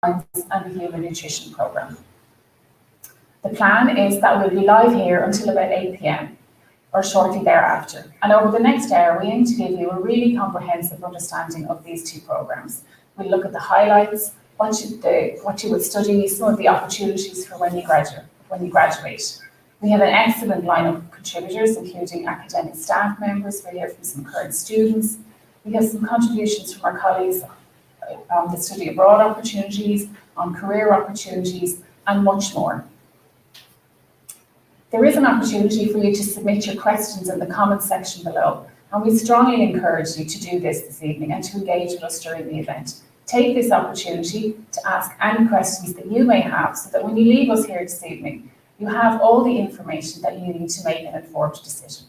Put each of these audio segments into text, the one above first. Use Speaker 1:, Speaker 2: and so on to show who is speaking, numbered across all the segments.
Speaker 1: Science and the Human Nutrition Programme. The plan is that we'll be live here until about 8 p.m. or shortly thereafter. And over the next hour, we aim to give you a really comprehensive understanding of these two programmes. We'll look at the highlights, what you will study, some of the opportunities for when you graduate. We have an excellent lineup of contributors, including academic staff members. We'll hear from some current students. We have some contributions from our colleagues on the study abroad opportunities, on career opportunities, and much more. There is an opportunity for you to submit your questions in the comments section below, and we strongly encourage you to do this evening and to engage with us during the event. Take this opportunity to ask any questions that you may have so that when you leave us here this evening, you have all the information that you need to make an informed decision.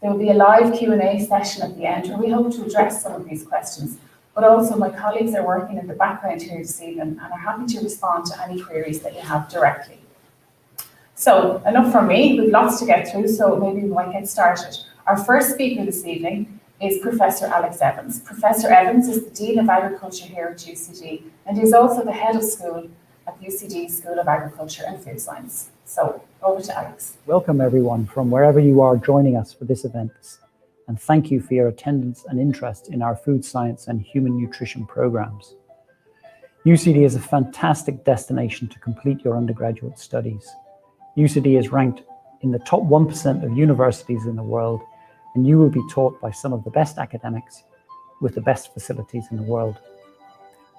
Speaker 1: There will be a live Q&A session at the end where we hope to address some of these questions, but also my colleagues are working in the background here this evening and are happy to respond to any queries that you have directly. So, enough from me, we've lots to get through, so maybe we might get started. Our first speaker this evening is Professor Alex Evans. Professor Evans is the Dean of Agriculture here at UCD, and he's also the Head of School at UCD School of Agriculture and Food Science. So, over to Alex.
Speaker 2: Welcome everyone from wherever you are joining us for this event, and thank you for your attendance and interest in our food science and human nutrition programs. UCD is a fantastic destination to complete your undergraduate studies. UCD is ranked in the top 1% of universities in the world, and you will be taught by some of the best academics with the best facilities in the world.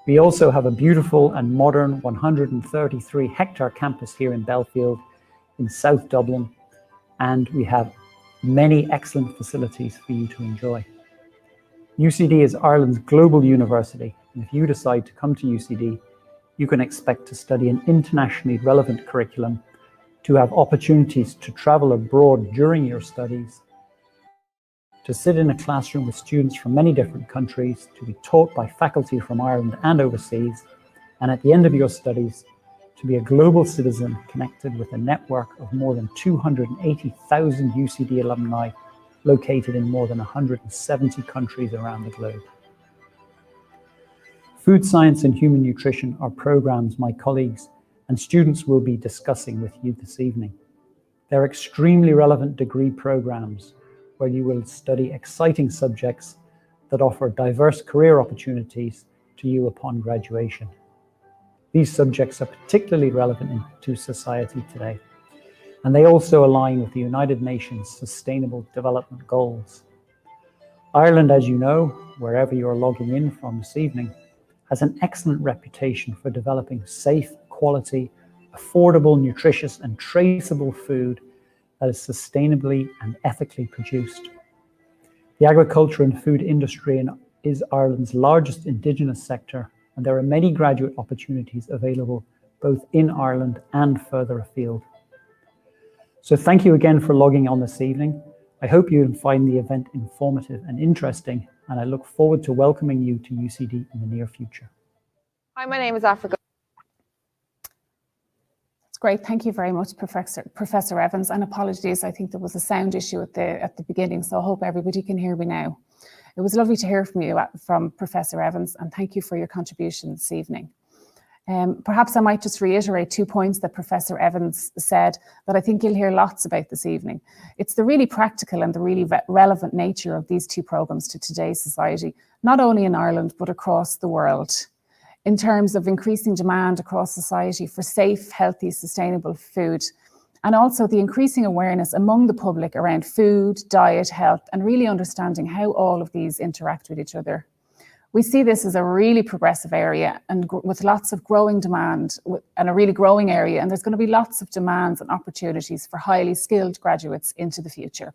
Speaker 2: We also have a beautiful and modern 133-hectare campus here in Belfield in South Dublin, and we have many excellent facilities for you to enjoy. UCD is Ireland's global university, and if you decide to come to UCD, you can expect to study an internationally relevant curriculum, to have opportunities to travel abroad during your studies, to sit in a classroom with students from many different countries, to be taught by faculty from Ireland and overseas, and at the end of your studies, to be a global citizen connected with a network of more than 280,000 UCD alumni located in more than 170 countries around the globe. Food science and human nutrition are programs my colleagues and students will be discussing with you this evening. They're extremely relevant degree programs where you will study exciting subjects that offer diverse career opportunities to you upon graduation. These subjects are particularly relevant to society today, and they also align with the United Nations Sustainable Development Goals. Ireland, as you know, wherever you're logging in from this evening, has an excellent reputation for developing safe, quality, affordable, nutritious, and traceable food that is sustainably and ethically produced. The agriculture and food industry is Ireland's largest indigenous sector, and there are many graduate opportunities available both in Ireland and further afield. So thank you again for logging on this evening. I hope you find the event informative and interesting, and I look forward to welcoming you to UCD in the near future.
Speaker 3: Hi, my name is Africa.
Speaker 4: Great, thank you very much, Professor Evans, and apologies, I think there was a sound issue at the beginning, so I hope everybody can hear me now. It was lovely to hear from you, from Professor Evans, and thank you for your contribution this evening. Perhaps I might just reiterate 2 points that Professor Evans said that I think you'll hear lots about this evening. It's the really practical and the really relevant nature of these two programmes to today's society, not only in Ireland, but across the world, in terms of increasing demand across society for safe, healthy, sustainable food, and also the increasing awareness among the public around food, diet, health, and really understanding how all of these interact with each other. We see this as a really progressive area and with lots of growing demand and a really growing area, and there's going to be lots of demands and opportunities for highly skilled graduates into the future.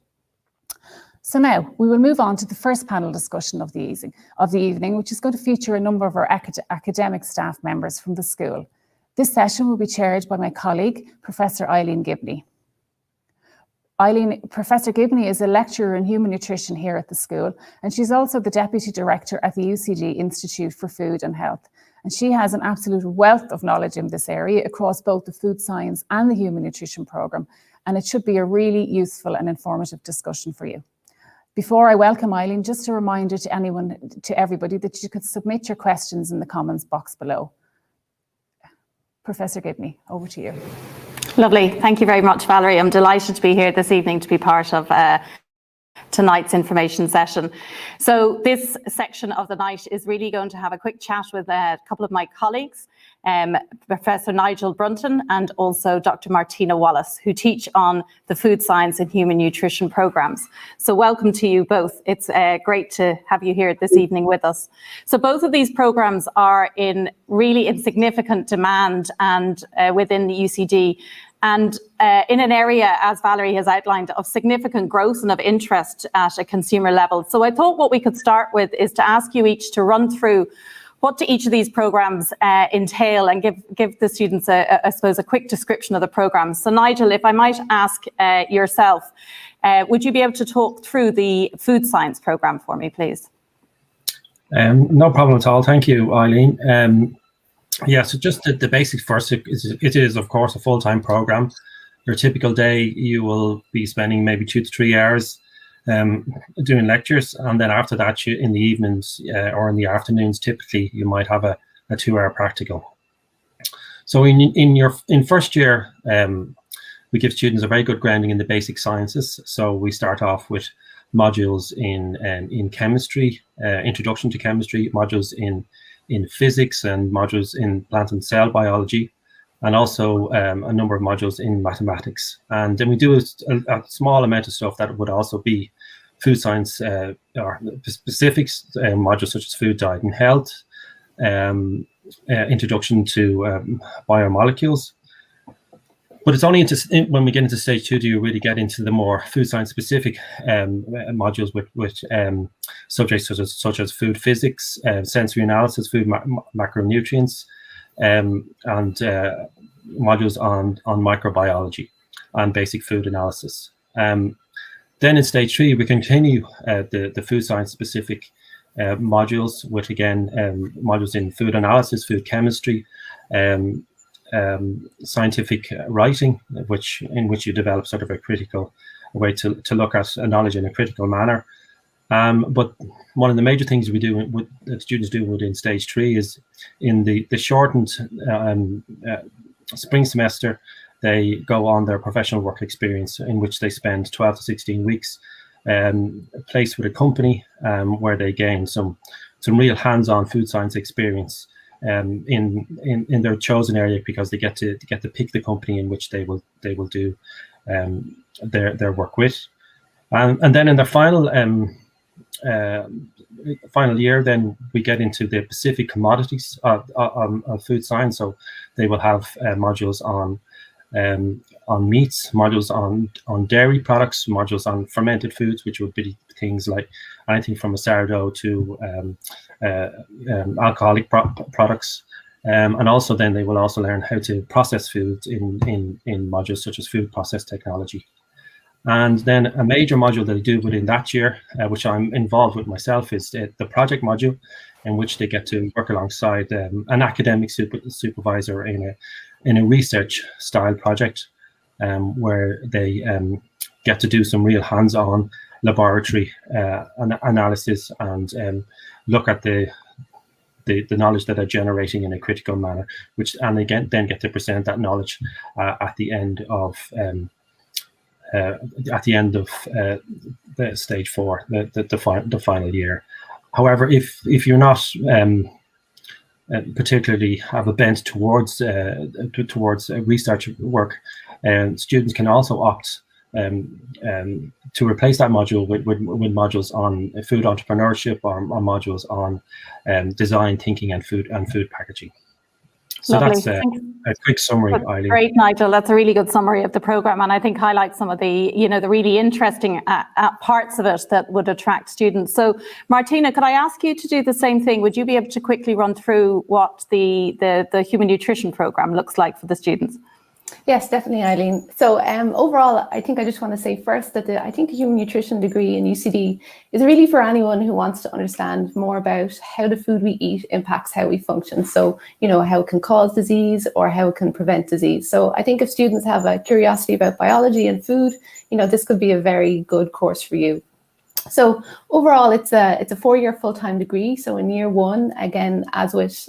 Speaker 4: So now we will move on to the first panel discussion of the evening, which is going to feature a number of our academic staff members from the school. This session will be chaired by my colleague, Professor Eileen Gibney. Professor Gibney is a lecturer in human nutrition here at the school, and she's also the Deputy Director at the UCD Institute for Food and Health. And she has an absolute wealth of knowledge in this area across both the food science and the human nutrition programme, and it should be a really useful and informative discussion for you. Before I welcome Eileen, just a reminder to everybody that you could submit your questions in the comments box below. Professor Gibney, over to you.
Speaker 5: Lovely. Thank you very much, Valerie. I'm delighted to be here this evening to be part of tonight's information session. So this section of the night is really going to have a quick chat with a couple of my colleagues, Professor Nigel Brunton and also Dr. Martina Wallace, who teach on the food science and human nutrition programs. So welcome to you both. It's great to have you here this evening with us. So both of these programs are in significant demand and within the UCD, and in an area, as Valerie has outlined, of significant growth and of interest at a consumer level. So I thought what we could start with is to ask you each to run through what do each of these programs entail, and give the students, I suppose, a quick description of the programs. So Nigel, if I might ask yourself, would you be able to talk through the food science program for me, please?
Speaker 6: No problem at all. Thank you, Eileen. Yeah, so just the basics first. It is, of course, a full-time program. Your typical day, you will be spending maybe 2 to 3 hours doing lectures, and then after that, in the evenings or in the afternoons, typically you might have a 2-hour practical. So in first year, we give students a very good grounding in the basic sciences. So we start off with modules in chemistry, introduction to chemistry, modules in physics, and modules in plant and cell biology, and also a number of modules in mathematics. And then we do a small amount of stuff that would also be food science or specifics, modules such as food, diet and health, introduction to biomolecules. But it's only when we get into stage 2 do you really get into the more food science specific modules with subjects such as food physics, sensory analysis, food macronutrients, and modules on microbiology and basic food analysis. Then in stage 3 we continue the food science specific modules with, again, modules in food analysis, food chemistry, scientific writing, in which you develop sort of a critical way to look at knowledge in a critical manner. But one of the major things we do, that students do within stage 3, is in the shortened spring semester, they go on their professional work experience, in which they spend 12 to 16 weeks placed with a company where they gain some real hands-on food science experience in their chosen area, because they get to pick the company in which they will do their work with, and then in their final year, then we get into the specific commodities of food science. So they will have modules on meats, modules on dairy products, modules on fermented foods, which would be things like anything from a sourdough to alcoholic products, and also then they will also learn how to process foods in modules such as food process technology. And then a major module that they do within that year, which I'm involved with myself, is the project module, in which they get to work alongside an academic supervisor in a research style project, where they get to do some real hands-on laboratory analysis and look at the knowledge that they're generating in a critical manner, and they then get to present that knowledge at the end of the stage 4, the final year. However, if you're not particularly have a bent towards research work, students can also opt to replace that module with modules on food entrepreneurship, or modules on design thinking and food packaging. So
Speaker 5: Lovely.
Speaker 6: That's a quick summary, Eileen.
Speaker 5: Great, Nigel. That's a really good summary of the program, and I think highlights some of the the really interesting parts of it that would attract students. So, Martina, could I ask you to do the same thing? Would you be able to quickly run through what the human nutrition program looks like for the students?
Speaker 7: Yes, definitely, Eileen. So overall, I think I just want to say first that I think the human nutrition degree in UCD is really for anyone who wants to understand more about how the food we eat impacts how we function. So, how it can cause disease or how it can prevent disease. So I think if students have a curiosity about biology and food, this could be a very good course for you. So overall, it's a 4-year full-time degree. So in year 1, again, as with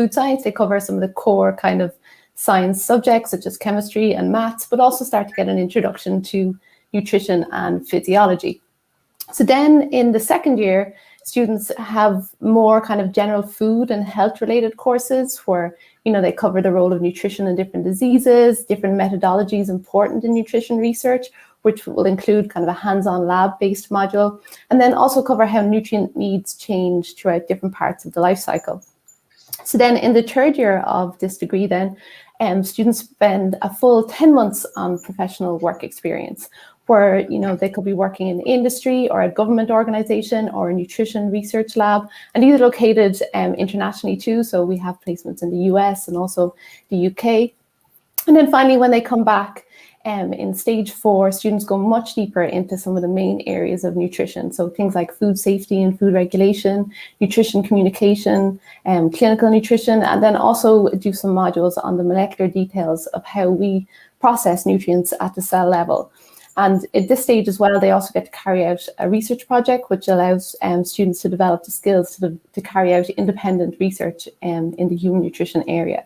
Speaker 7: food science. They cover some of the core kind of science subjects such as chemistry and maths, but also start to get an introduction to nutrition and physiology. So then in the second year, students have more kind of general food and health related courses where, you know, they cover the role of nutrition in different diseases, different methodologies important in nutrition research, which will include kind of a hands-on lab-based module, and then also cover how nutrient needs change throughout different parts of the life cycle. So then in the third year of this degree then, students spend a full 10 months on professional work experience, where, you know, they could be working in industry or a government organization or a nutrition research lab. And these are located internationally too. So we have placements in the US and also the UK. And then finally, when they come back in stage 4, students go much deeper into some of the main areas of nutrition. So things like food safety and food regulation, nutrition communication, clinical nutrition, and then also do some modules on the molecular details of how we process nutrients at the cell level. And at this stage as well, they also get to carry out a research project, which allows students to develop the skills to carry out independent research in the human nutrition area.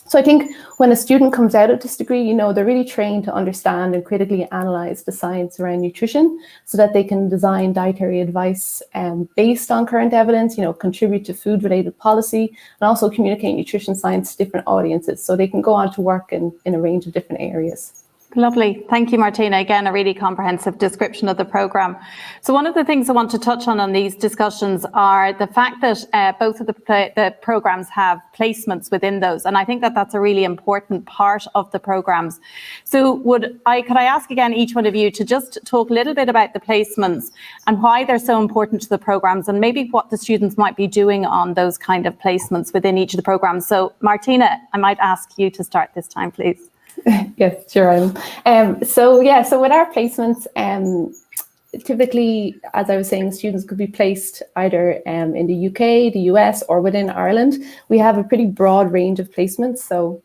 Speaker 7: So I think when a student comes out of this degree, you know, they're really trained to understand and critically analyze the science around nutrition so that they can design dietary advice based on current evidence, you know, contribute to food-related policy, and also communicate nutrition science to different audiences. So they can go on to work in a range of different areas.
Speaker 5: Lovely. Thank you, Martina. Again, a really comprehensive description of the programme. So one of the things I want to touch on these discussions are the fact that both of the programmes have placements within those. And I think that that's a really important part of the programmes. So could I ask again each one of you to just talk a little bit about the placements and why they're so important to the programmes, and maybe what the students might be doing on those kind of placements within each of the programmes. So Martina, I might ask you to start this time, please.
Speaker 7: Yes, sure. So with our placements, typically, as I was saying, students could be placed either in the UK, the US, or within Ireland. We have a pretty broad range of placements. So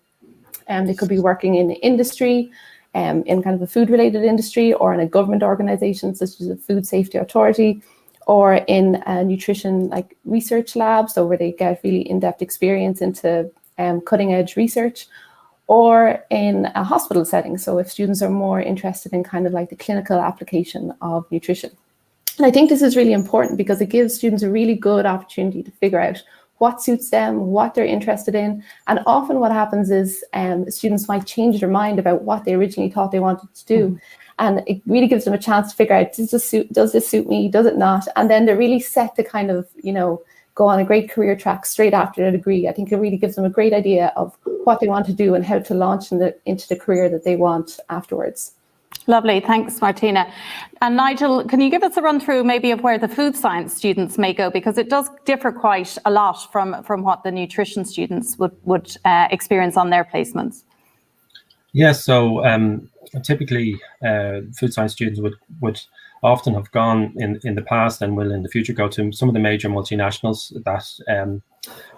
Speaker 7: they could be working in industry, in kind of a food-related industry, or in a government organisation such as a food safety authority, or in a nutrition like research lab, so where they get really in-depth experience into cutting-edge research, or in a hospital setting. So if students are more interested in kind of like the clinical application of nutrition. And I think this is really important because it gives students a really good opportunity to figure out what suits them, what they're interested in. And often what happens is students might change their mind about what they originally thought they wanted to do. And it really gives them a chance to figure out, does this suit me, does it not? And then they're really set to kind of, you know, go on a great career track straight after their degree. I think it really gives them a great idea of what they want to do and how to launch into the career that they want afterwards.
Speaker 5: Lovely, thanks Martina. And Nigel, can you give us a run through maybe of where the food science students may go, because it does differ quite a lot from what the nutrition students would experience on their placements?
Speaker 6: Yes, so typically food science students would often have gone in the past and will in the future go to some of the major multinationals that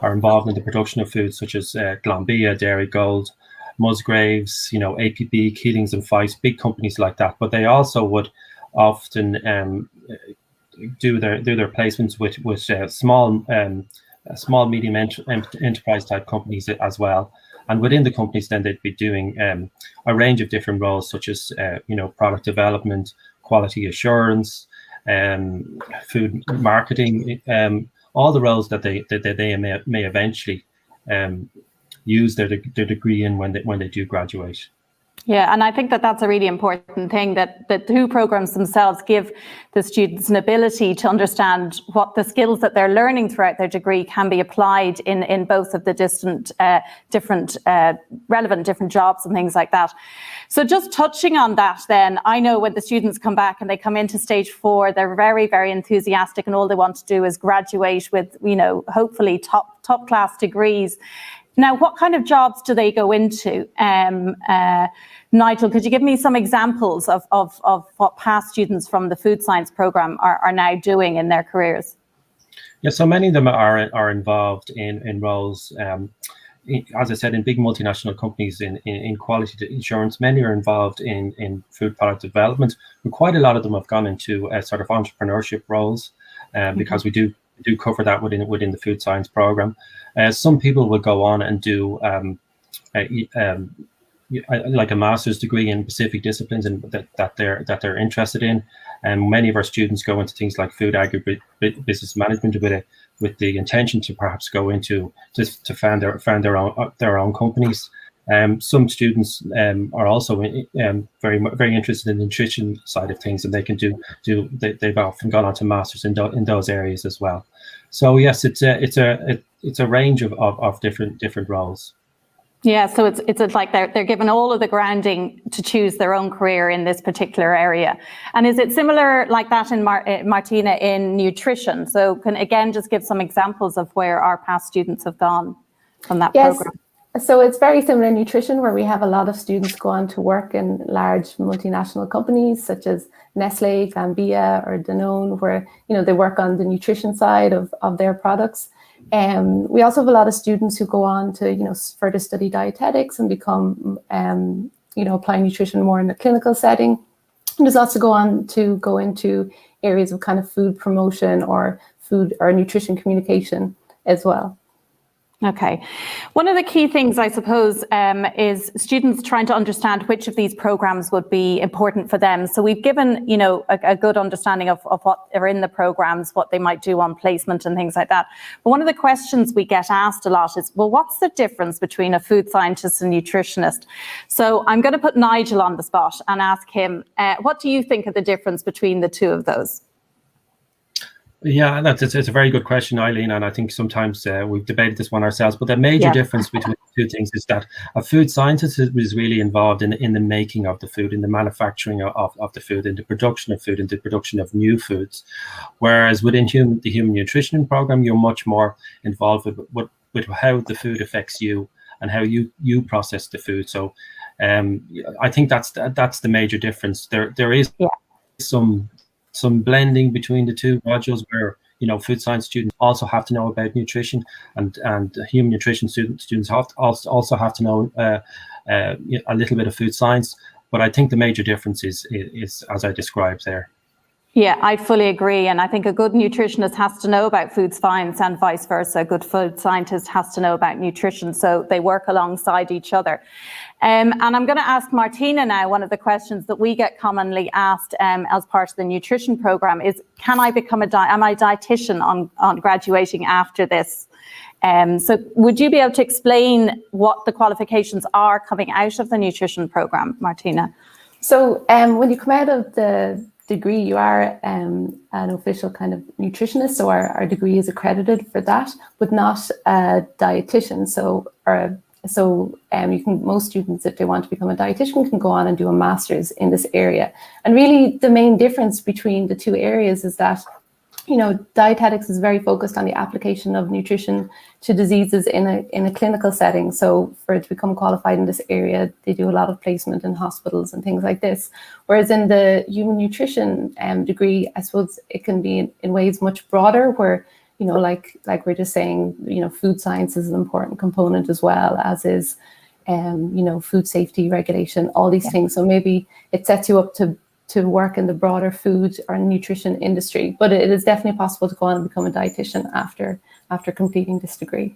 Speaker 6: are involved in the production of food, such as Glanbia, Dairy Gold, Musgraves, you know, APB, Keelings and Feist, big companies like that. But they also would often do their placements with small medium enterprise type companies as well. And within the companies, then they'd be doing a range of different roles, such as you know, product development, quality assurance, food marketing, all the roles that they may eventually use their degree in when they do graduate.
Speaker 5: Yeah, and I think that that's a really important thing, that the two programs themselves give the students an ability to understand what the skills that they're learning throughout their degree can be applied in both of the different relevant different jobs and things like that. So just touching on that then, I know when the students come back and they come into stage 4, they're very, very enthusiastic, and all they want to do is graduate with, you know, hopefully top class degrees. Now, what kind of jobs do they go into? Nigel, could you give me some examples of what past students from the food science program are now doing in their careers?
Speaker 6: Yeah, so many of them are involved in roles, as I said, in big multinational companies in quality assurance. Many are involved in food product development, but quite a lot of them have gone into sort of entrepreneurship roles, because we do do cover that within the food science program. Some people will go on and do like a master's degree in specific disciplines and that they're interested in. And many of our students go into things like food agribusiness management with the intention to perhaps go into to found their own companies. Some students are also very interested in the nutrition side of things, and they can they've often gone on to masters in those areas as well. So yes, it's a range of different roles.
Speaker 5: Yeah, so it's like they're given all of the grounding to choose their own career in this particular area. And is it similar like that in Martina in nutrition? So can again just give some examples of where our past students have gone from that program?
Speaker 7: So it's very similar in nutrition, where we have a lot of students go on to work in large multinational companies such as Nestle, Glanbia, or Danone, where they work on the nutrition side of their products. We also have a lot of students who go on to further study dietetics and become apply nutrition more in a clinical setting. And there's also go into areas of kind of food promotion or food or nutrition communication as well.
Speaker 5: Okay. One of the key things, I suppose, is students trying to understand which of these programs would be important for them. So we've given, a good understanding of what are in the programs, what they might do on placement and things like that. But one of the questions we get asked a lot is, well, what's the difference between a food scientist and nutritionist? So I'm going to put Nigel on the spot and ask him, what do you think of the difference between the two of those?
Speaker 6: Yeah, it's a very good question, Eileen, and I think sometimes we've debated this one ourselves. But the major difference between the two things is that a food scientist is really involved in the making of the food, in the manufacturing of the food, in the production of food, in the production of new foods. Whereas within the human nutrition program, you're much more involved with how the food affects you and how you process the food. So I think that's the major difference. There is some blending between the two modules where food science students also have to know about nutrition, and human nutrition students also have to know a little bit of food science. But I think the major difference is as I described there.
Speaker 5: Yeah, I fully agree. And I think a good nutritionist has to know about food science and vice versa. A good food scientist has to know about nutrition. So they work alongside each other. And I'm going to ask Martina now, one of the questions that we get commonly asked as part of the nutrition program is, can I become am I a dietitian on graduating after this? So would you be able to explain what the qualifications are coming out of the nutrition program, Martina?
Speaker 7: So when you come out of the degree, you are an official kind of nutritionist. So our degree is accredited for that, but not a dietitian. So most students, if they want to become a dietitian, can go on and do a master's in this area. And really the main difference between the two areas is that dietetics is very focused on the application of nutrition to diseases in a clinical setting. So for it to become qualified in this area, they do a lot of placement in hospitals and things like this. Whereas in the human nutrition degree, I suppose it can be in ways much broader, where like we're just saying, food science is an important component as well, as is food safety regulation, all these things. So maybe it sets you up to work in the broader food or nutrition industry. But it is definitely possible to go on and become a dietitian after completing this degree.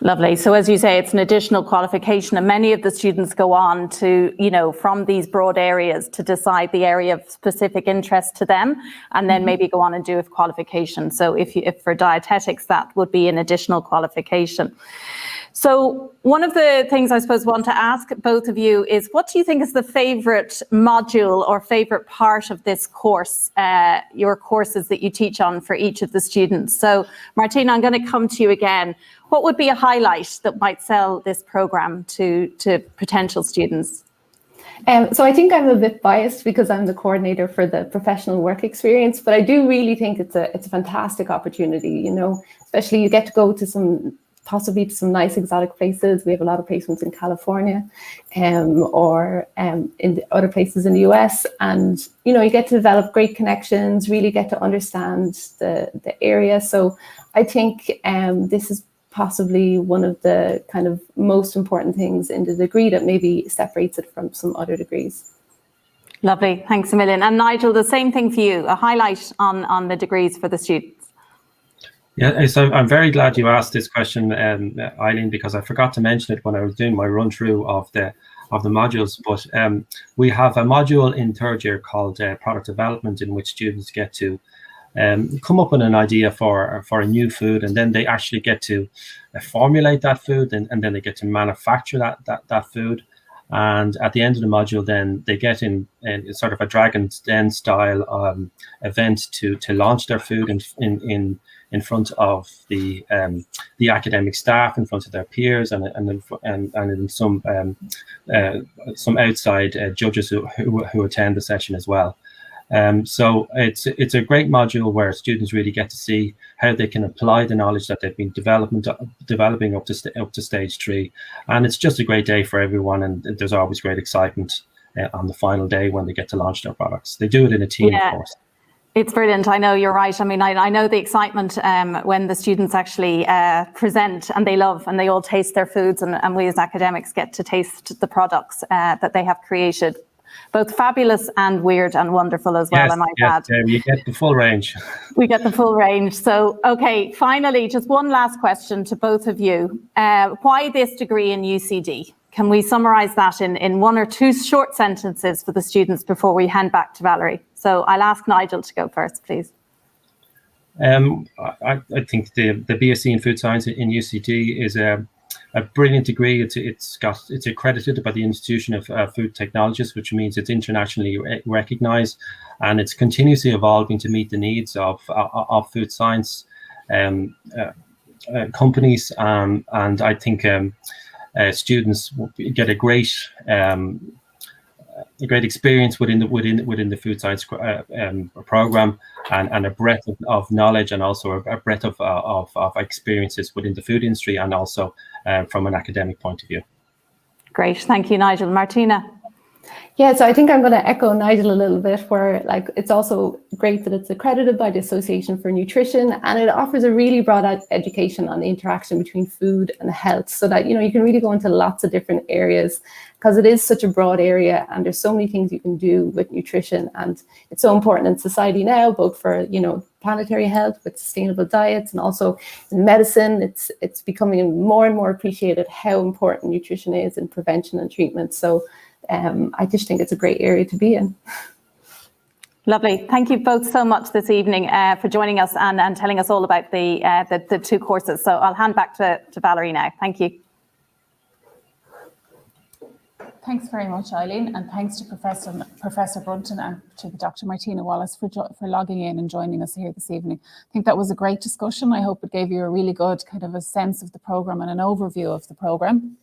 Speaker 5: Lovely. So as you say, it's an additional qualification, and many of the students go on to, from these broad areas to decide the area of specific interest to them, and then maybe go on and do a qualification. So if for dietetics, that would be an additional qualification. So one of the things I suppose I want to ask both of you is, what do you think is the favorite module or favorite part of this course, your courses that you teach on for each of the students? So Martina, I'm going to come to you again. What would be a highlight that might sell this program to potential students?
Speaker 7: So I think I'm a bit biased because I'm the coordinator for the professional work experience, but I do really think it's a fantastic opportunity, especially you get to go to possibly to some nice exotic places. We have a lot of placements in California or in the other places in the US. And, you get to develop great connections, really get to understand the area. So I think this is possibly one of the kind of most important things in the degree that maybe separates it from some other degrees.
Speaker 5: Lovely. Thanks a million. And Nigel, the same thing for you, a highlight on the degrees for the students.
Speaker 6: Yeah, so I'm very glad you asked this question, Eileen, because I forgot to mention it when I was doing my run through of the modules. But we have a module in third year called product development, in which students get to come up with an idea for a new food, and then they actually get to formulate that food, and then they get to manufacture that food. And at the end of the module, then they get in sort of a Dragon's Den style event to launch their food in front of the academic staff, in front of their peers, and in some outside judges who attend the session as well. So it's a great module where students really get to see how they can apply the knowledge that they've been developing up to stage 3, and it's just a great day for everyone. And there's always great excitement on the final day when they get to launch their products. They do it in a team, of course.
Speaker 5: It's brilliant. I know you're right. I mean, I know the excitement when the students actually present, and they love, and they all taste their foods, and we as academics get to taste the products that they have created. Both fabulous and weird and wonderful as well, I might add.
Speaker 6: You get the full range.
Speaker 5: We get the full range. So, okay, finally, just one last question to both of you. Why this degree in UCD? Can we summarise that in one or two short sentences for the students before we hand back to Valerie? So I'll ask Nigel to go first, please.
Speaker 6: I think the BSc in Food Science in UCD is a brilliant degree. It's accredited by the Institution of Food Technologists, which means it's internationally recognised, and it's continuously evolving to meet the needs of food science companies, and I think students get a great experience within the food science program, and a breadth of knowledge, and also a breadth of experiences within the food industry, and also from an academic point of view.
Speaker 5: Great, thank you, Nigel. Martina?
Speaker 7: Yeah, so I think I'm going to echo Nigel a little bit, where it's also great that it's accredited by the Association for Nutrition, and it offers a really broad education on the interaction between food and health, so that you can really go into lots of different areas, because it is such a broad area, and there's so many things you can do with nutrition, and it's so important in society now, both for planetary health with sustainable diets, and also in medicine. It's becoming more and more appreciated how important nutrition is in prevention and treatment. So I just think it's a great area to be in.
Speaker 5: Lovely. Thank you both so much this evening for joining us and telling us all about the two courses. So I'll hand back to Valerie now. Thank you.
Speaker 4: Thanks very much, Eileen, and thanks to Professor Brunton and to Dr. Martina Wallace for logging in and joining us here this evening. I think that was a great discussion. I hope it gave you a really good kind of a sense of the programme and an overview of the programme.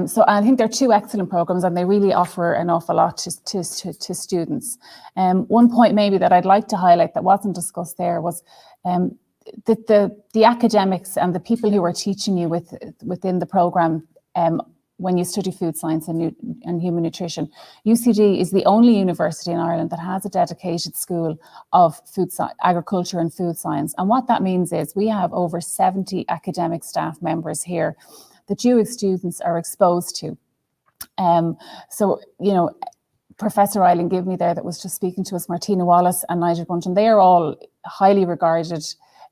Speaker 4: So I think they're two excellent programs, and they really offer an awful lot to students. One point maybe that I'd like to highlight that wasn't discussed there was that the academics and the people who are teaching you within the program when you study food science and human nutrition. UCD is the only university in Ireland that has a dedicated school of agriculture and food science. And what that means is we have over 70 academic staff members here that you as students are exposed to. So, Professor Eileen gave me there that was just speaking to us, Martina Wallace and Nigel Brunton, they are all highly regarded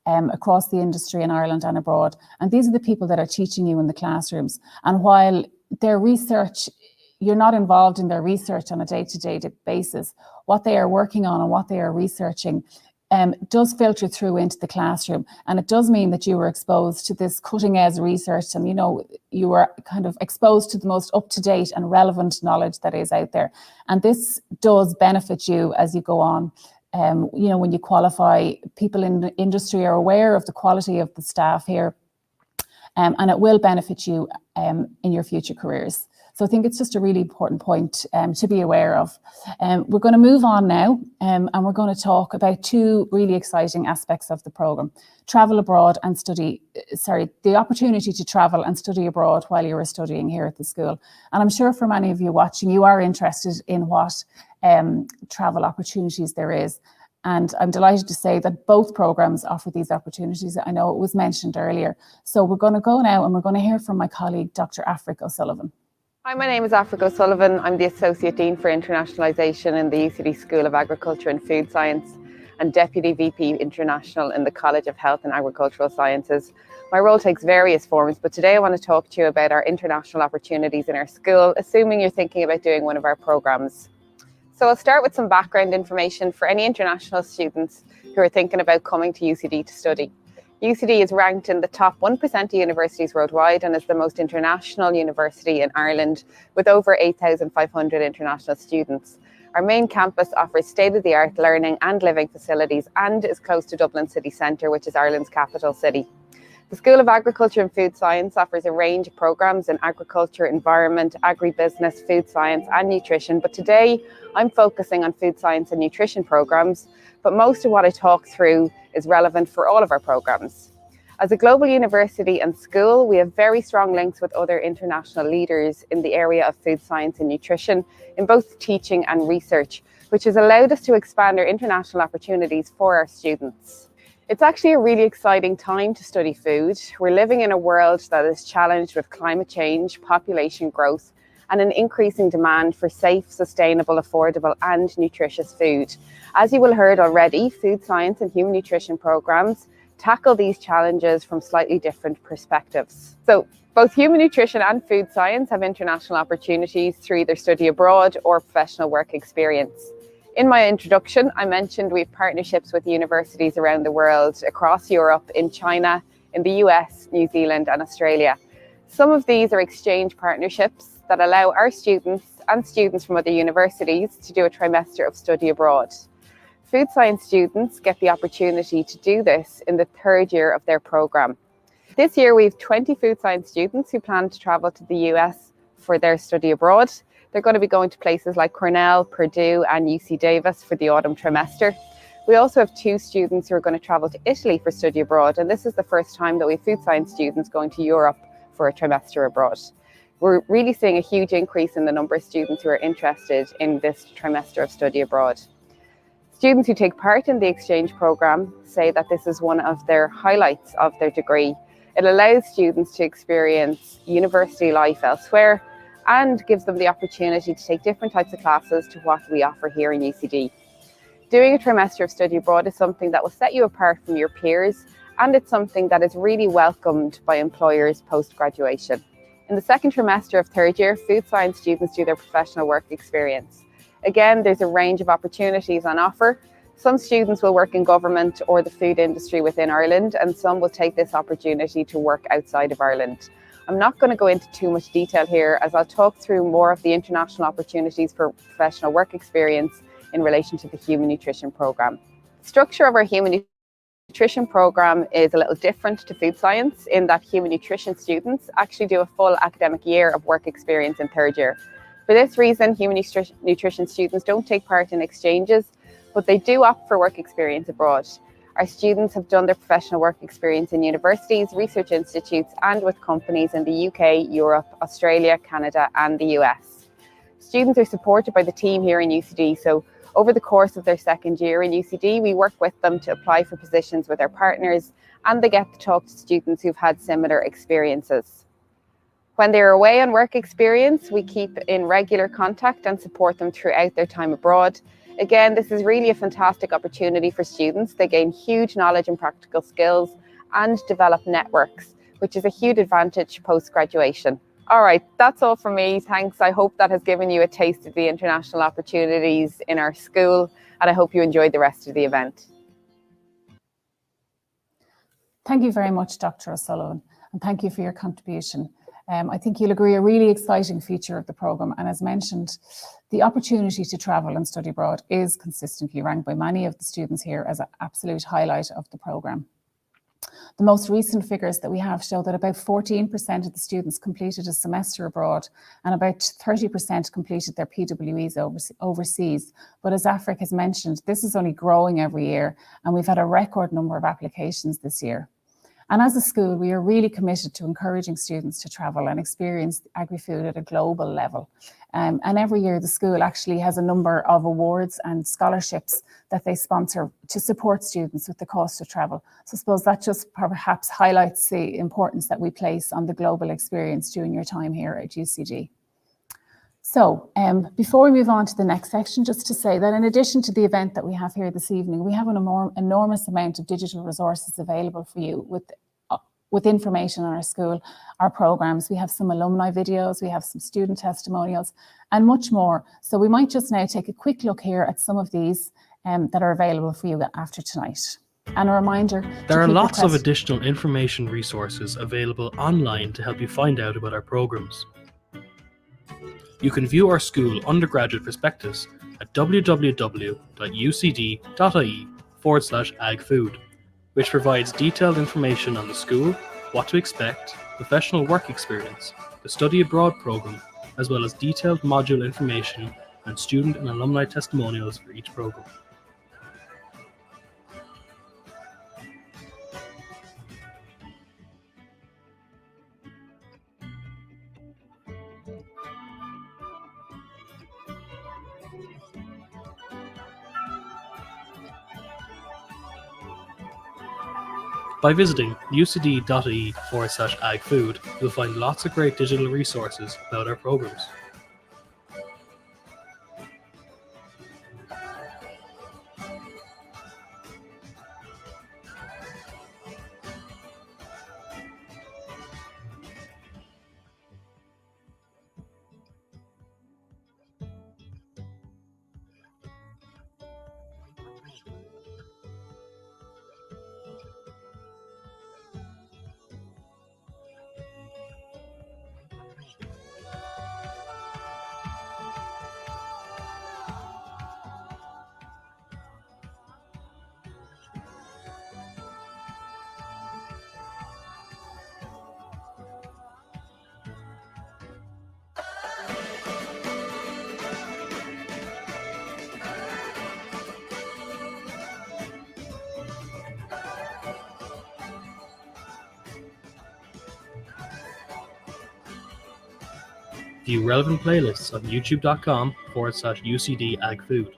Speaker 4: across the industry in Ireland and abroad. And these are the people that are teaching you in the classrooms. And while their research, you're not involved in their research on a day-to-day basis, what they are working on and what they are researching does filter through into the classroom. And it does mean that you were exposed to this cutting edge research, and you were kind of exposed to the most up-to-date and relevant knowledge that is out there. And this does benefit you as you go on. When you qualify, people in the industry are aware of the quality of the staff here, and it will benefit you in your future careers. So I think it's just a really important point to be aware of. We're going to move on now, and we're going to talk about two really exciting aspects of the programme. Travel abroad and the opportunity to travel and study abroad while you were studying here at the school. And I'm sure for many of you watching, you are interested in what travel opportunities there is. And I'm delighted to say that both programmes offer these opportunities. I know it was mentioned earlier. So we're going to go now, and we're going to hear from my colleague, Dr. Africa O'Sullivan.
Speaker 3: Hi, my name is Africa O'Sullivan. I'm the Associate Dean for Internationalisation in the UCD School of Agriculture and Food Science. and Deputy VP International in the College of Health and Agricultural Sciences. My role takes various forms, but today I want to talk to you about our international opportunities in our school, assuming you're thinking about doing one of our programs. So I'll start with some background information for any international students who are thinking about coming to UCD to study. UCD is ranked in the top 1% of universities worldwide and is the most international university in Ireland, with over 8,500 international students. Our main campus offers state-of-the-art learning and living facilities and is close to Dublin city centre, which is Ireland's capital city. The School of Agriculture and Food Science offers a range of programmes in agriculture, environment, agribusiness, food science and nutrition, but today I'm focusing on food science and nutrition programmes, but most of what I talk through is relevant for all of our programmes. As a global university and school, we have very strong links with other international leaders in the area of food science and nutrition in both teaching and research, which has allowed us to expand our international opportunities for our students. It's actually a really exciting time to study food. We're living in a world that is challenged with climate change, population growth, and an increasing demand for safe, sustainable, affordable, and nutritious food. As you will have heard already, food science and human nutrition programs tackle these challenges from slightly different perspectives. So both human nutrition and food science have international opportunities through either study abroad or professional work experience. In my introduction, I mentioned we have partnerships with universities around the world, across Europe, in China, in the US, New Zealand, and Australia. Some of these are exchange partnerships that allow our students and students from other universities to do a trimester of study abroad. Food science students get the opportunity to do this in the third year of their programme. This year we have 20 food science students who plan to travel to the US for their study abroad. They're going to be going to places like Cornell, Purdue and UC Davis for the autumn trimester. We also have 2 students who are going to travel to Italy for study abroad, and this is the first time that we have food science students going to Europe for a trimester abroad. We're really seeing a huge increase in the number of students who are interested in this trimester of study abroad. Students who take part in the exchange programme say that this is one of their highlights of their degree. It allows students to experience university life elsewhere and gives them the opportunity to take different types of classes to what we offer here in UCD. Doing a trimester of study abroad is something that will set you apart from your peers, and it's something that is really welcomed by employers post-graduation. In the second trimester of third year, food science students do their professional work experience. Again, there's a range of opportunities on offer. Some students will work in government or the food industry within Ireland, and some will take this opportunity to work outside of Ireland. I'm not going to go into too much detail here, as I'll talk through more of the international opportunities for professional work experience in relation to the human nutrition programme. The structure of our human nutrition programme is a little different to food science in that human nutrition students actually do a full academic year of work experience in third year. For this reason, human nutrition students don't take part in exchanges, but they do opt for work experience abroad. Our students have done their professional work experience in universities, research institutes, and with companies in the UK, Europe, Australia, Canada, and the US. Students are supported by the team here in UCD, so over the course of their second year in UCD, we work with them to apply for positions with our partners, and they get to talk to students who've had similar experiences. When they're away on work experience, we keep in regular contact and support them throughout their time abroad. Again, this is really a fantastic opportunity for students. They gain huge knowledge and practical skills and develop networks, which is a huge advantage post-graduation. All right, that's all from me. Thanks. I hope that has given you a taste of the international opportunities in our school, and I hope you enjoyed the rest of the event.
Speaker 4: Thank you very much, Dr. O'Sullivan, and thank you for your contribution. I think you'll agree a really exciting feature of the programme, and as mentioned, the opportunity to travel and study abroad is consistently ranked by many of the students here as an absolute highlight of the programme. The most recent figures that we have show that about 14% of the students completed a semester abroad and about 30% completed their PWEs overseas. But as Afric has mentioned, this is only growing every year, and we've had a record number of applications this year. And as a school, we are really committed to encouraging students to travel and experience agri-food at a global level. And every year the school actually has a number of awards and scholarships that they sponsor to support students with the cost of travel. So I suppose that just perhaps highlights the importance that we place on the global experience during your time here at UCD. So before we move on to the next section, just to say that in addition to the event that we have here this evening, we have an enormous amount of digital resources available for you with information on our school, our programs. We have some alumni videos, we have some student testimonials, and much more. So we might just now take a quick look here at some of these that are available for you after tonight. And a reminder,
Speaker 8: there are lots of additional information resources available online to help you find out about our programs. You can view our school undergraduate prospectus at www.ucd.ie/agfood, which provides detailed information on the school, what to expect, professional work experience, the study abroad program, as well as detailed module information and student and alumni testimonials for each program. By visiting ucd.ie/agfood, you'll find lots of great digital resources about our programs. View relevant playlists on youtube.com/UCD-agfood.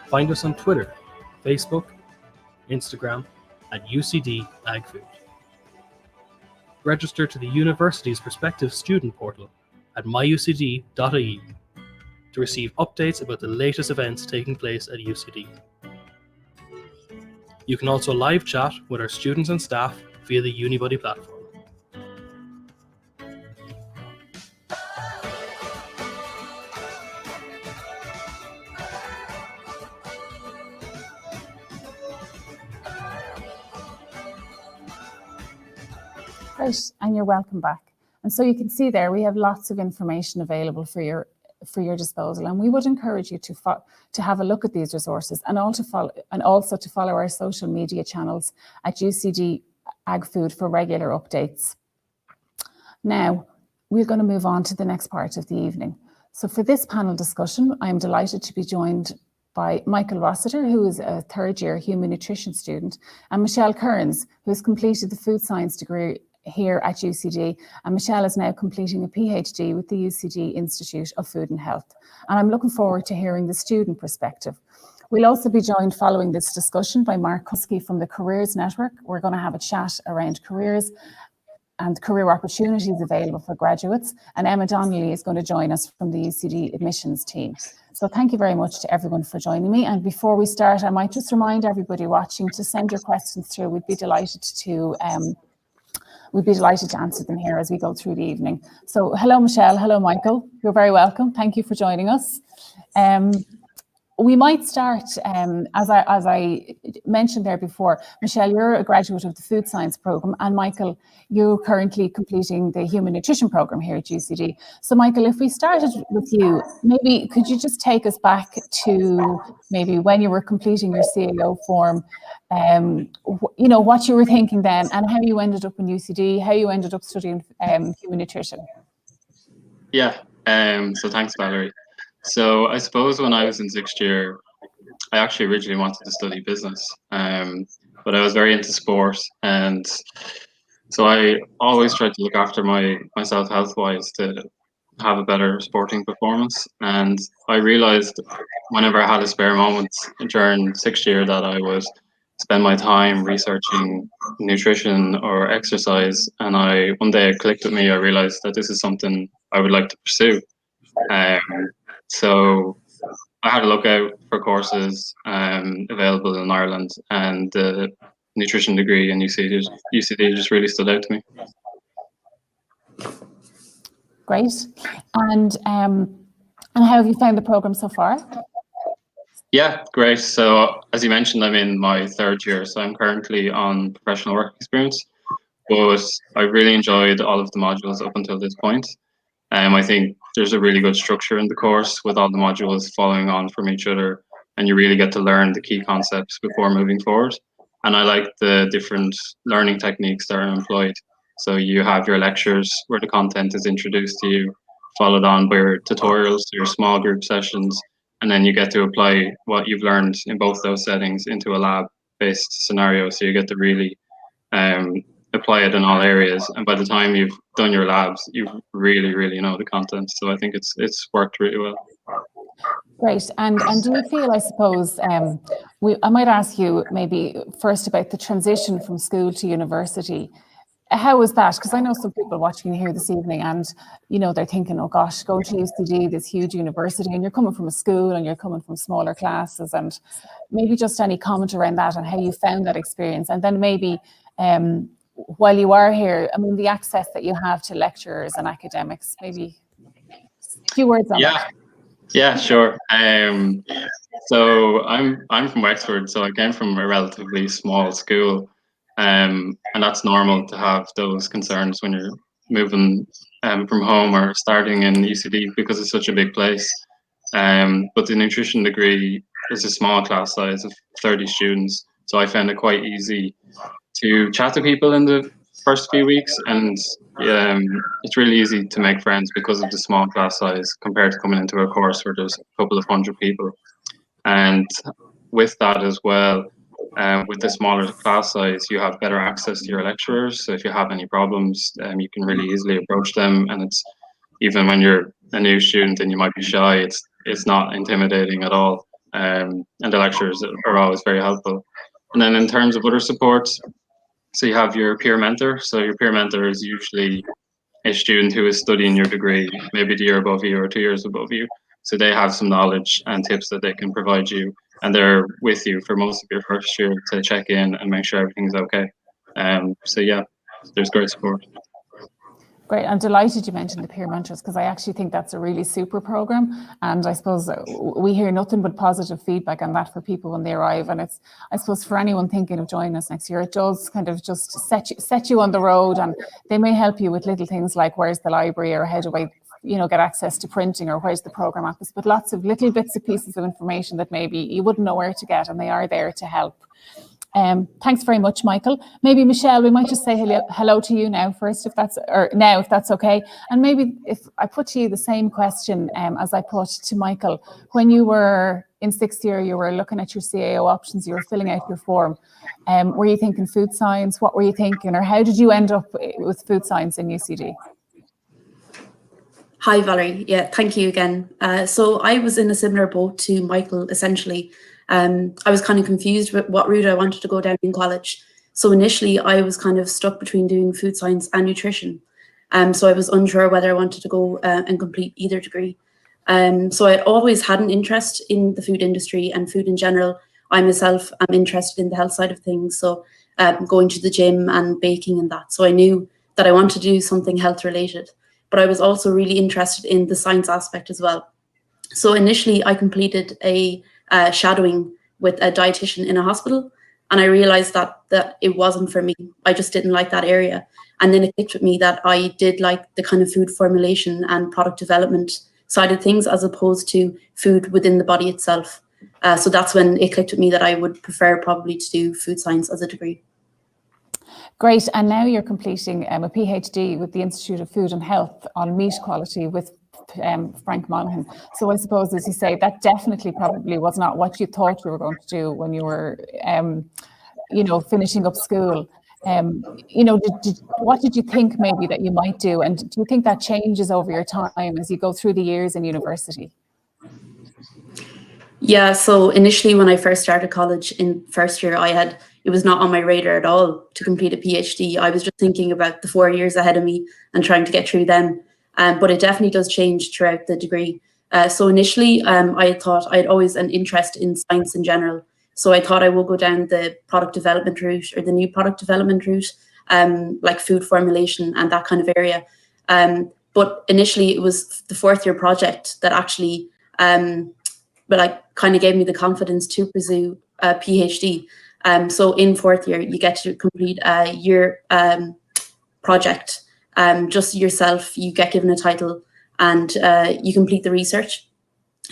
Speaker 8: Find us on Twitter, Facebook, Instagram, at UCD-agfood. Register to the university's prospective student portal at myucd.ie to receive updates about the latest events taking place at UCD. You can also live chat with our students and staff via the Unibuddy platform.
Speaker 4: Great, and you're welcome back. And so you can see there, we have lots of information available for your disposal, and we would encourage you to have a look at these resources and also to follow our social media channels at UCD AgFood for regular updates. Now, we're going to move on to the next part of the evening. So for this panel discussion, I'm delighted to be joined by Michael Rossiter, who is a third-year human nutrition student, and Michelle Kearns, who has completed the food science degree here at UCD, and Michelle is now completing a PhD with the UCD Institute of Food and Health. And I'm looking forward to hearing the student perspective. We'll also be joined following this discussion by Mark Husky from the Careers Network. We're going to have a chat around careers and career opportunities available for graduates. And Emma Donnelly is going to join us from the UCD admissions team. So thank you very much to everyone for joining me. And before we start, I might just remind everybody watching to send your questions through. We'd be delighted to answer them here as we go through the evening. So hello, Michelle. Hello, Michael. You're very welcome. Thank you for joining us. We might start, as I mentioned there before, Michelle, you're a graduate of the food science program, and Michael, you're currently completing the human nutrition program here at UCD. So Michael, if we started with you, maybe could you just take us back to maybe when you were completing your CAO form, you know, what you were thinking then, and how you ended up in UCD, how you ended up studying human nutrition?
Speaker 9: Yeah, so thanks, Valerie. So I suppose when I was in sixth year, I actually originally wanted to study business, but I was very into sport, and So I always tried to look after myself health-wise to have a better sporting performance. And I realized whenever I had a spare moment during sixth year that I would spend my time researching nutrition or exercise. And one day it clicked with me. I realized that this is something I would like to pursue. So I had a look out for courses available in Ireland, and the nutrition degree in UCD just really stood out to me.
Speaker 4: Great. And how have you found the program so far?
Speaker 9: Yeah, great. So as you mentioned, I'm in my third year, so I'm currently on professional work experience, but I really enjoyed all of the modules up until this point. I think there's a really good structure in the course with all the modules following on from each other, and you really get to learn the key concepts before moving forward. And I like the different learning techniques that are employed. So you have your lectures where the content is introduced to you, followed on by your tutorials, your small group sessions, and then you get to apply what you've learned in both those settings into a lab-based scenario. So you get to really apply it in all areas, and by the time you've done your labs, you really know the content. So I think it's worked really well.
Speaker 4: Great. And do you feel, I suppose, I might ask you maybe first about the transition from school to university. How was that? Because I know some people watching here this evening and, you know, they're thinking, oh gosh, going to UCD, this huge university, and you're coming from a school and you're coming from smaller classes, and maybe just any comment around that and how you found that experience. And then maybe while you are here, I mean, the access that you have to lecturers and academics, maybe a few words on that.
Speaker 9: Yeah, sure. So I'm from Wexford, so I came from a relatively small school, and that's normal to have those concerns when you're moving from home or starting in UCD because it's such a big place. But the nutrition degree is a small class size of 30 students, so I found it quite easy to chat to people in the first few weeks, and it's really easy to make friends because of the small class size compared to coming into a course where there's a couple of hundred people. And with that as well, with the smaller class size, you have better access to your lecturers. So if you have any problems, you can really easily approach them. And it's even when you're a new student and you might be shy, it's not intimidating at all. And the lecturers are always very helpful. And then in terms of other supports, so you have your peer mentor. So your peer mentor is usually a student who is studying your degree, maybe the year above you or 2 years above you. So they have some knowledge and tips that they can provide you, and they're with you for most of your first year to check in and make sure everything's okay. So yeah, there's great support.
Speaker 4: Great. I'm delighted you mentioned the peer mentors, because I actually think that's a really super program. And I suppose we hear nothing but positive feedback on that for people when they arrive. And it's, I suppose, for anyone thinking of joining us next year, it does kind of just set you on the road, and they may help you with little things like where's the library, or how do I, you know, get access to printing, or where's the program office, but lots of little bits of pieces of information that maybe you wouldn't know where to get, and they are there to help. Thanks very much, Michael. Maybe Michelle, we might just say hello to you now first, if that's okay. And maybe if I put to you the same question as I put to Michael, when you were in sixth year, you were looking at your CAO options, you were filling out your form. Were you thinking food science? What were you thinking, or how did you end up with food science in UCD?
Speaker 10: Hi, Valerie. Yeah, thank you again. So I was in a similar boat to Michael, essentially. I was kind of confused with what route I wanted to go down in college. So initially I was kind of stuck between doing food science and nutrition. So I was unsure whether I wanted to go and complete either degree. So I always had an interest in the food industry and food in general. I myself am interested in the health side of things. So going to the gym and baking and that. So I knew that I wanted to do something health related, but I was also really interested in the science aspect as well. So initially I completed a shadowing with a dietitian in a hospital, and I realized that it wasn't for me. I just didn't like that area. And then it clicked with me that I did like the kind of food formulation and product development side of things, as opposed to food within the body itself. So that's when it clicked with me that I would prefer probably to do food science as a degree.
Speaker 4: Great. And now you're completing a PhD with the Institute of Food and Health on meat quality with Frank Monaghan. So I suppose, as you say, that definitely probably was not what you thought you were going to do when you were, you know, finishing up school. You know, what did you think maybe that you might do? And do you think that changes over your time as you go through the years in university?
Speaker 10: Yeah, so initially when I first started college in first year, it was not on my radar at all to complete a PhD. I was just thinking about the 4 years ahead of me and trying to get through them. But it definitely does change throughout the degree. So initially, I thought I had always an interest in science in general. So I thought I would go down the product development route or the new product development route, like food formulation and that kind of area. But initially, it was the fourth year project that actually kind of gave me the confidence to pursue a PhD. So in fourth year, you get to complete a year project, just yourself. You get given a title and you complete the research.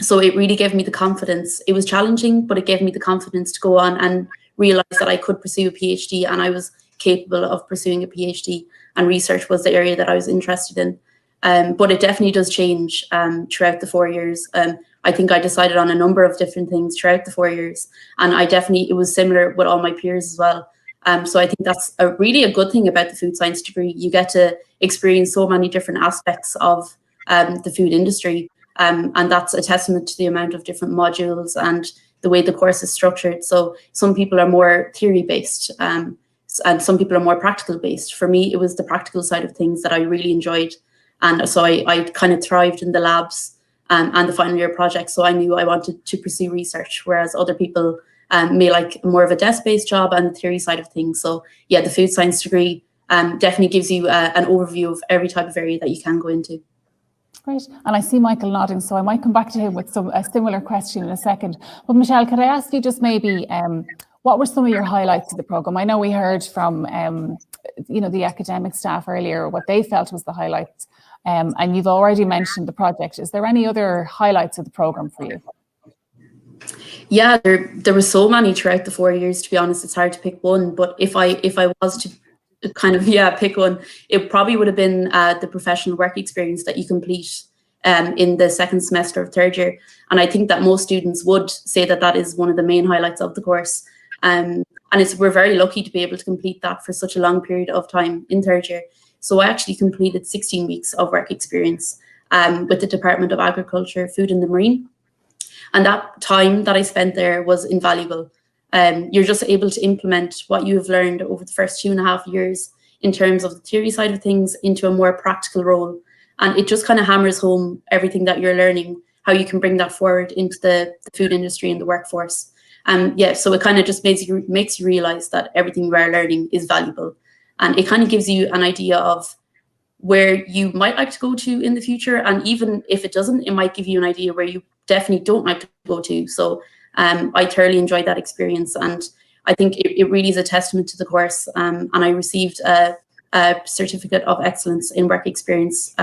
Speaker 10: So it really gave me the confidence. It was challenging, but it gave me the confidence to go on and realize that I could pursue a PhD and I was capable of pursuing a PhD, and research was the area that I was interested in. But it definitely does change throughout the 4 years. I think I decided on a number of different things throughout the 4 years, and it was similar with all my peers as well. So I think that's really a good thing about the food science degree. You get to experience so many different aspects of the food industry. And that's a testament to the amount of different modules and the way the course is structured. So some people are more theory-based and some people are more practical-based. For me, it was the practical side of things that I really enjoyed. And so I kind of thrived in the labs and the final year project. So I knew I wanted to pursue research, whereas other people may like more of a desk-based job and the theory side of things. So yeah, the food science degree definitely gives you an overview of every type of area that you can go into.
Speaker 4: Great. And I see Michael nodding, so I might come back to him with a similar question in a second. But Michelle, could I ask you just maybe, what were some of your highlights of the programme? I know we heard from, the academic staff earlier, what they felt was the highlights. And you've already mentioned the project. Is there any other highlights of the programme for you?
Speaker 10: Yeah, there were so many throughout the 4 years, to be honest. It's hard to pick one, but if I was to kind of pick one, it probably would have been the professional work experience that you complete in the second semester of third year. And I think that most students would say that that is one of the main highlights of the course. And we're very lucky to be able to complete that for such a long period of time in third year. So I actually completed 16 weeks of work experience with the Department of Agriculture, Food and the Marine. And that time that I spent there was invaluable. You're just able to implement what you have learned over the first 2.5 years in terms of the theory side of things into a more practical role. And it just kind of hammers home everything that you're learning, how you can bring that forward into the food industry and the workforce. So it kind of just makes you realize that everything we are learning is valuable. And it kind of gives you an idea of where you might like to go to in the future. And even if it doesn't, it might give you an idea where you definitely don't like to go to. So I thoroughly enjoyed that experience. And I think it really is a testament to the course. And I received a certificate of excellence in work experience.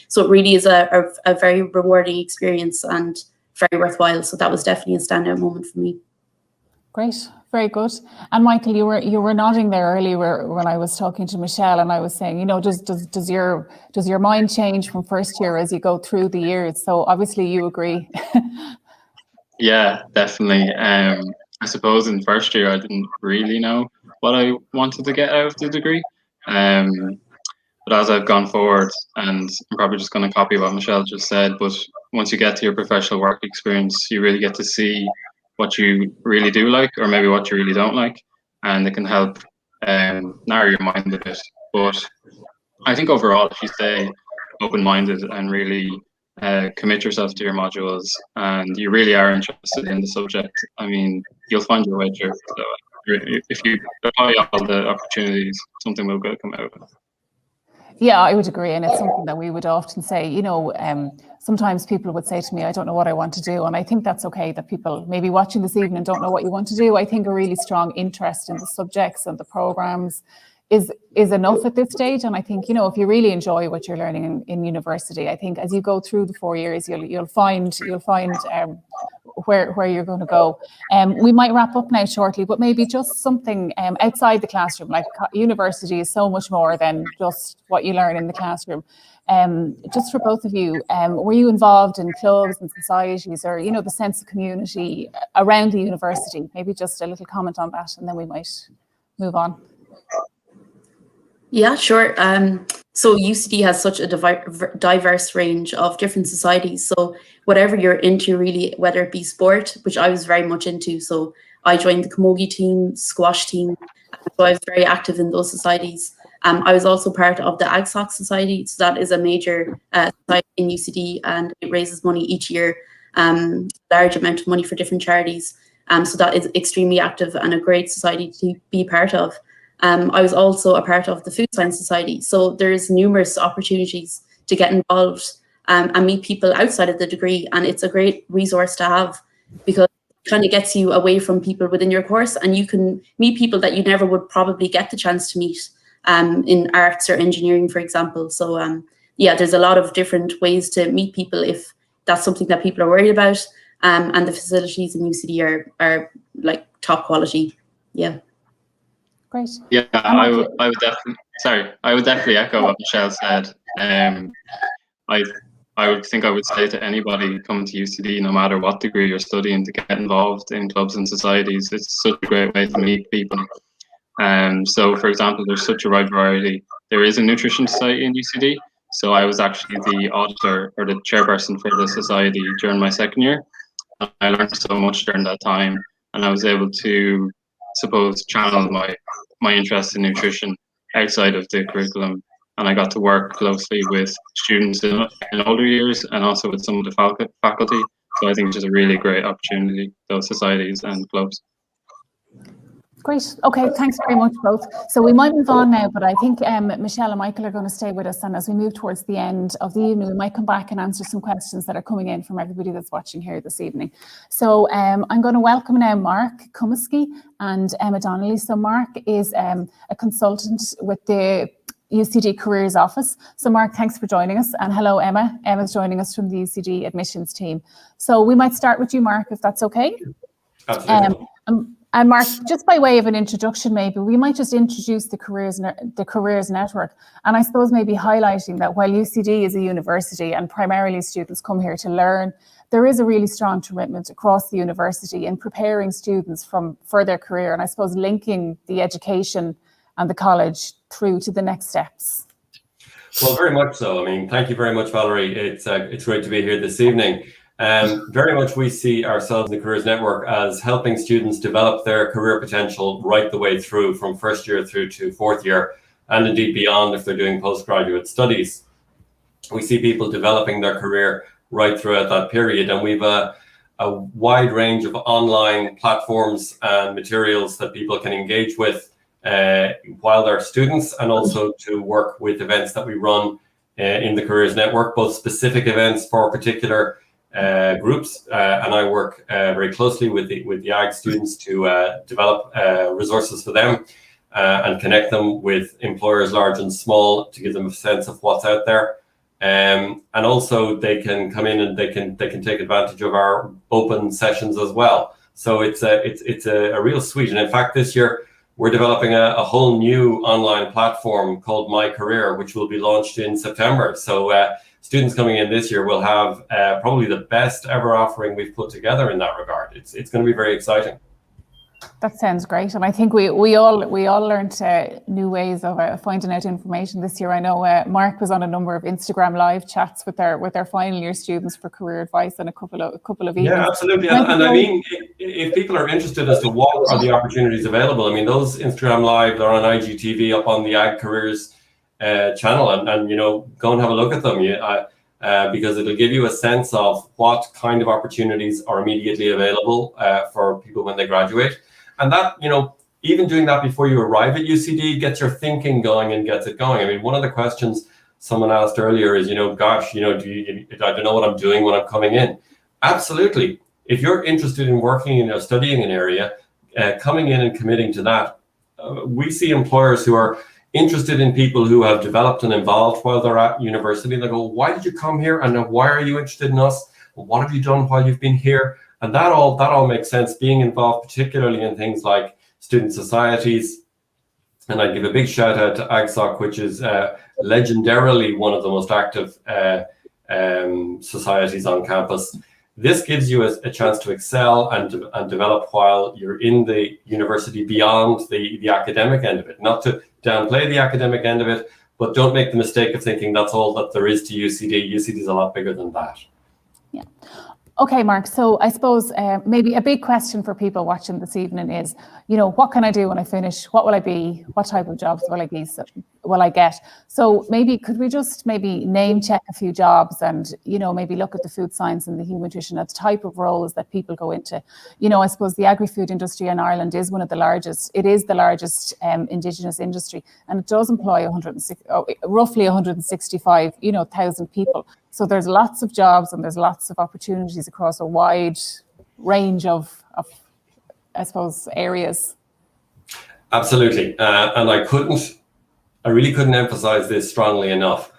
Speaker 10: So it really is a very rewarding experience and very worthwhile. So that was definitely a standout moment for me.
Speaker 4: Great, very good. And Michael, you were nodding there earlier when I was talking to Michelle, and I was saying, does your mind change from first year as you go through the years? So obviously you agree.
Speaker 9: Yeah, definitely. I suppose in first year I didn't really know what I wanted to get out of the degree. But as I've gone forward, and I'm probably just going to copy what Michelle just said, but once you get to your professional work experience, you really get to see what you really do like, or maybe what you really don't like, and it can help narrow your mind a bit. But I think overall, if you stay open-minded and really commit yourself to your modules, and you really are interested in the subject, I mean, you'll find your way through. So if you apply all the opportunities, something will good come out of it.
Speaker 4: Yeah, I would agree. And it's something that we would often say, sometimes people would say to me, I don't know what I want to do. And I think that's okay that people maybe watching this evening don't know what you want to do. I think a really strong interest in the subjects and the programs is enough at this stage. And I think, if you really enjoy what you're learning in university, I think as you go through the 4 years, you'll find where you're going to go. We might wrap up now shortly, but maybe just something outside the classroom. Like university is so much more than just what you learn in the classroom. Just for both of you, were you involved in clubs and societies, or the sense of community around the university? Maybe just a little comment on that, and then we might move on.
Speaker 10: Yeah, sure. So UCD has such a diverse range of different societies. So whatever you're into, really, whether it be sport, which I was very much into. So I joined the camogie team, squash team. So I was very active in those societies. I was also part of the AgSoc Society. So that is a major society in UCD, and it raises money each year, large amount of money for different charities. So that is extremely active and a great society to be part of. I was also a part of the Food Science Society. So there's numerous opportunities to get involved and meet people outside of the degree. And it's a great resource to have, because it kind of gets you away from people within your course, and you can meet people that you never would probably get the chance to meet in arts or engineering, for example. So yeah, there's a lot of different ways to meet people if that's something that people are worried about. And the facilities in UCD are like top quality. Yeah.
Speaker 4: Great.
Speaker 9: Yeah, I would definitely echo what Michelle said. I would think I would say to anybody coming to UCD, no matter what degree you're studying, to get involved in clubs and societies. It's such a great way to meet people. So, for example, there's such a wide variety. There is a nutrition society in UCD. So I was actually the auditor or the chairperson for the society during my second year. I learned so much during that time, and I was able to, suppose, channel my interest in nutrition outside of the curriculum. And I got to work closely with students in older years and also with some of the faculty. So I think it's just a really great opportunity, those societies and clubs.
Speaker 4: Great. Okay, thanks very much both. So we might move on now, but I think Michelle and Michael are going to stay with us. And as we move towards the end of the evening, we might come back and answer some questions that are coming in from everybody that's watching here this evening. So I'm going to welcome now Mark Kumisky and Emma Donnelly. So Mark is a consultant with the UCD Careers Office. So Mark, thanks for joining us. And hello, Emma. Emma's joining us from the UCD admissions team. So we might start with you, Mark, if that's okay.
Speaker 11: Absolutely.
Speaker 4: And Mark, just by way of an introduction, maybe we might just introduce the Careers Network, and I suppose maybe highlighting that while UCD is a university and primarily students come here to learn, there is a really strong commitment across the university in preparing students for their career, and I suppose linking the education and the college through to the next steps.
Speaker 11: Well, very much so. I mean, thank you very much, Valerie. It's great to be here this evening. Very much we see ourselves in the Careers Network as helping students develop their career potential right the way through, from first year through to fourth year, and indeed beyond if they're doing postgraduate studies. We see people developing their career right throughout that period, and we've a wide range of online platforms and materials that people can engage with while they're students, and also to work with events that we run in the Careers Network, both specific events for particular groups, and I work very closely with the AG students to develop resources for them and connect them with employers large and small to give them a sense of what's out there. And also they can come in and they can take advantage of our open sessions as well. So it's a real suite. And in fact, this year we're developing a whole new online platform called My Career, which will be launched in September. So students coming in this year will have probably the best ever offering we've put together in that regard. It's going to be very exciting.
Speaker 4: That sounds great, and I think we all learned new ways of finding out information this year. I know Mark was on a number of Instagram live chats with their final year students for career advice and a couple of evenings.
Speaker 11: Yeah, absolutely. And I mean, if people are interested as to what are the opportunities available, I mean, those Instagram live are on IGTV up on the Ag Careers channel, and you know, go and have a look at them. Because it'll give you a sense of what kind of opportunities are immediately available for people when they graduate. And that, you know, even doing that before you arrive at UCD gets your thinking going and gets it going. I mean, one of the questions someone asked earlier is, you know, gosh, you know, I don't know what I'm doing when I'm coming in. Absolutely. If you're interested in working in or studying an area, coming in and committing to that, we see employers who are interested in people who have developed and evolved while they're at university. They go, why did you come here? And why are you interested in us? What have you done while you've been here? And that all makes sense, being involved particularly in things like student societies. And I give a big shout out to AgSoc, which is legendarily one of the most active societies on campus. This gives you a chance to excel and develop while you're in the university beyond the academic end of it. Not to downplay the academic end of it, but don't make the mistake of thinking that's all that there is to UCD. UCD is a lot bigger than that.
Speaker 4: Yeah. Okay, Mark, so I suppose maybe a big question for people watching this evening is, what can I do when I finish? What will I be? What type of jobs will I get? So maybe could we just maybe name check a few jobs and, maybe look at the food science and the human nutrition as type of roles that people go into. I suppose the agri-food industry in Ireland is one of the largest. It is the largest Indigenous industry, and it does employ roughly 165,000 people. So there's lots of jobs and there's lots of opportunities across a wide range of I suppose, areas.
Speaker 11: Absolutely. And I really couldn't emphasize this strongly enough.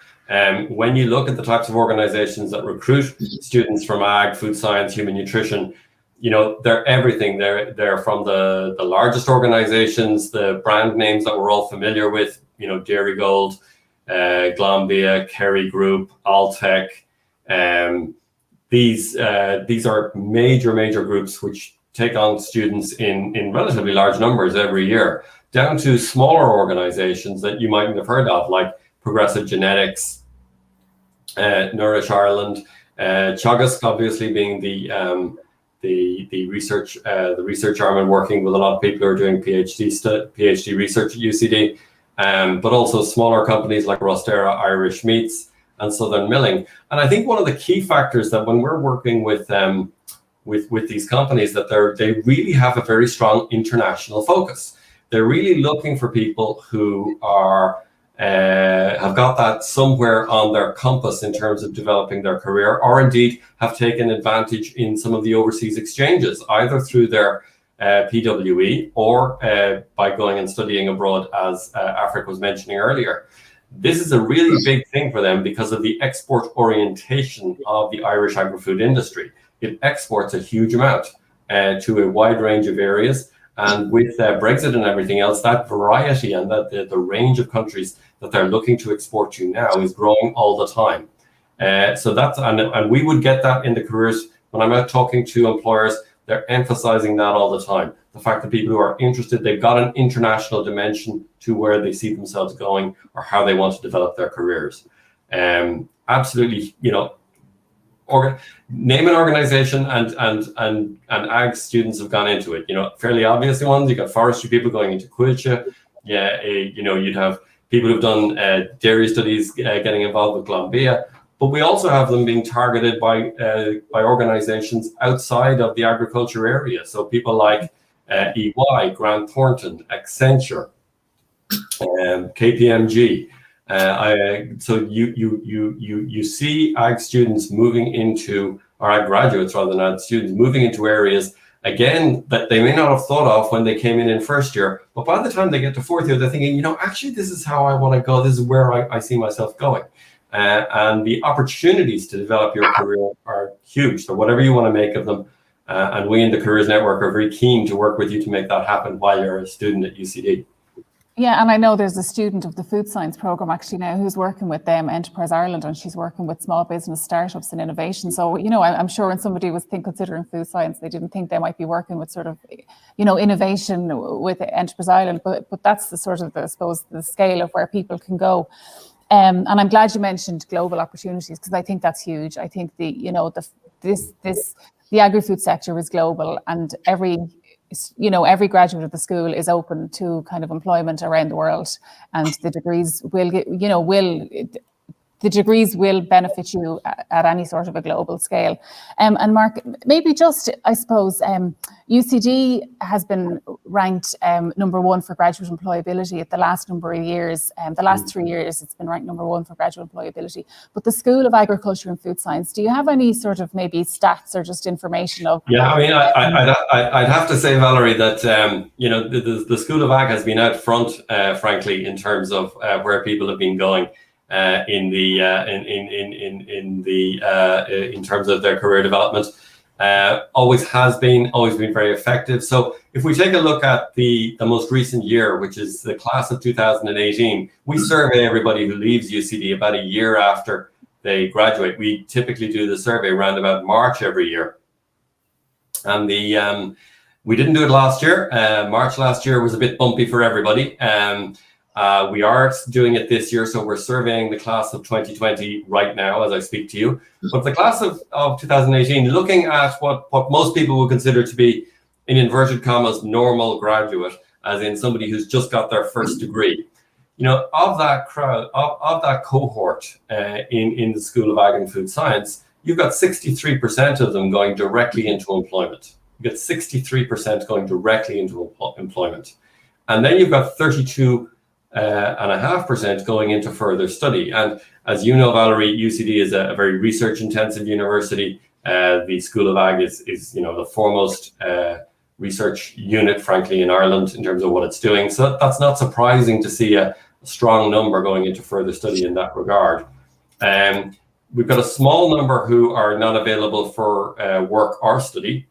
Speaker 11: When you look at the types of organizations that recruit students from ag, food science, human nutrition, they're everything. They're from the largest organizations, the brand names that we're all familiar with, Dairygold, Glanbia, Kerry Group, Alltech. These are major groups which take on students in relatively large numbers every year, down to smaller organizations that you mightn't have heard of, like Progressive Genetics, Nourish Ireland, Teagasc obviously being the research arm and working with a lot of people who are doing PhD research at UCD, but also smaller companies like Rostera, Irish Meats, and Southern Milling. And I think one of the key factors that when we're working with these companies, that they really have a very strong international focus. They're really looking for people who are have got that somewhere on their compass in terms of developing their career, or indeed have taken advantage in some of the overseas exchanges, either through their PWE or by going and studying abroad, as Afric was mentioning earlier. This is a really big thing for them because of the export orientation of the Irish agri-food industry. It exports a huge amount to a wide range of areas. And with Brexit and everything else, that variety and the range of countries that they're looking to export to now is growing all the time. So that's, and we would get that in the careers. When I'm out talking to employers, they're emphasizing that all the time. The fact that people who are interested, they've got an international dimension to where they see themselves going or how they want to develop their careers. Absolutely, name an organization and ag students have gone into it. Fairly obvious ones. You got forestry people going into Quilcha. Yeah, you'd have people who've done dairy studies getting involved with Glanbia. But we also have them being targeted by organizations outside of the agriculture area. So people like EY, Grant Thornton, Accenture, KPMG. So you see ag students moving into, or ag graduates rather than ag students, moving into areas, again, that they may not have thought of when they came in first year, but by the time they get to fourth year, they're thinking, actually, this is how I want to go. This is where I see myself going. And the opportunities to develop your career are huge. So whatever you want to make of them, and we in the Careers Network are very keen to work with you to make that happen while you're a student at UCD.
Speaker 4: Yeah, and I know there's a student of the food science program actually now who's working with Enterprise Ireland, and she's working with small business startups and innovation. So, I'm sure when somebody was considering food science, they didn't think they might be working with sort of, innovation with Enterprise Ireland, but that's the sort of, I suppose, the scale of where people can go. And I'm glad you mentioned global opportunities, because I think that's huge. I think the agri-food sector is global, and every graduate of the school is open to kind of employment around the world, and the degrees will benefit you at any sort of a global scale. And Mark, maybe just, I suppose, UCD has been ranked #1 for graduate employability at the last number of years. The last 3 years, it's been ranked #1 for graduate employability. But the School of Agriculture and Food Science, do you have any sort of maybe stats or just information of?
Speaker 11: Yeah, I mean, I'd have to say, Valerie, that the School of Ag has been out front, frankly, in terms of where people have been going. In terms of their career development, always been very effective. So if we take a look at the most recent year, which is the class of 2018, we survey everybody who leaves UCD about a year after they graduate. We typically do the survey around about March every year. And we didn't do it last year. March last year was a bit bumpy for everybody. We are doing it this year, so we're surveying the class of 2020 right now as I speak to you. But the class of 2018, looking at what most people would consider to be, in inverted commas, normal graduate, as in somebody who's just got their first degree. You know, of that crowd, of that cohort in the School of Ag and Food Science, you've got 63% of them going directly into employment. You've got 63% going directly into employment. And then you've got 32.5% going into further study. And as you know, Valerie, UCD is a very research-intensive university. The School of Ag is the foremost research unit, frankly, in Ireland in terms of what it's doing. So that's not surprising to see a strong number going into further study in that regard. We've got a small number who are not available for work or study.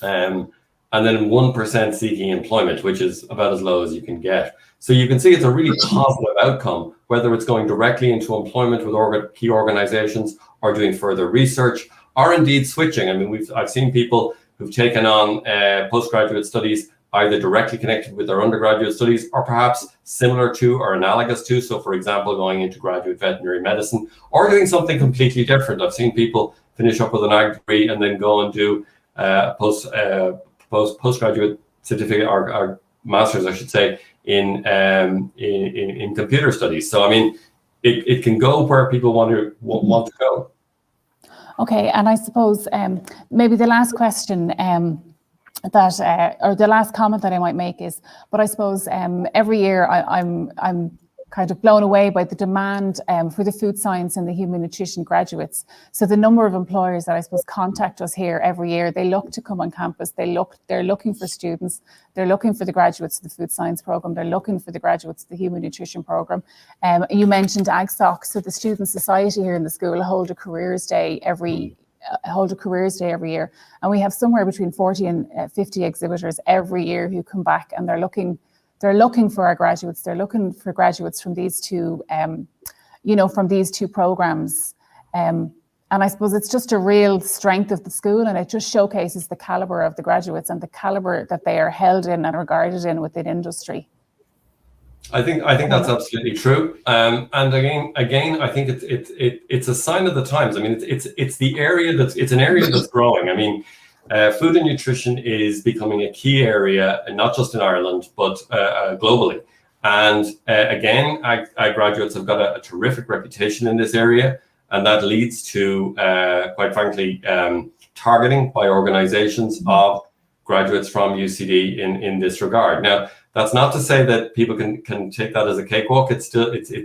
Speaker 11: And then 1% seeking employment, which is about as low as you can get. So you can see it's a really positive outcome, whether it's going directly into employment with key organizations or doing further research, or indeed switching. I mean, I've seen people who've taken on postgraduate studies either directly connected with their undergraduate studies or perhaps similar to or analogous to. So for example, going into graduate veterinary medicine or doing something completely different. I've seen people finish up with an ag degree and then go and do postgraduate certificate or master's, I should say, in computer studies. So I mean, it can go where people want to go.
Speaker 4: Okay, and I suppose maybe the last question or the last comment that I might make is, but I suppose every year I'm kind of blown away by the demand for the food science and the human nutrition graduates. So the number of employers that I suppose contact us here every year, they look to come on campus, they're looking for students, they're looking for the graduates of the food science program, they're looking for the graduates of the human nutrition program. You mentioned AgSoc, so the Student Society here in the school hold a careers day every year, and we have somewhere between 40 and 50 exhibitors every year who come back, and they're looking for our graduates. They're looking for graduates from these two, from these two programs. And I suppose it's just a real strength of the school, and it just showcases the caliber of the graduates and the caliber that they are held in and regarded in within industry.
Speaker 11: I think that's absolutely true. And again, I think it's a sign of the times. I mean, it's an area that's growing. I mean, food and nutrition is becoming a key area, and not just in Ireland, but globally. And again, our graduates have got a terrific reputation in this area, and that leads to, quite frankly, targeting by organizations of graduates from UCD in this regard. Now, that's not to say that people can take that as a cakewalk. It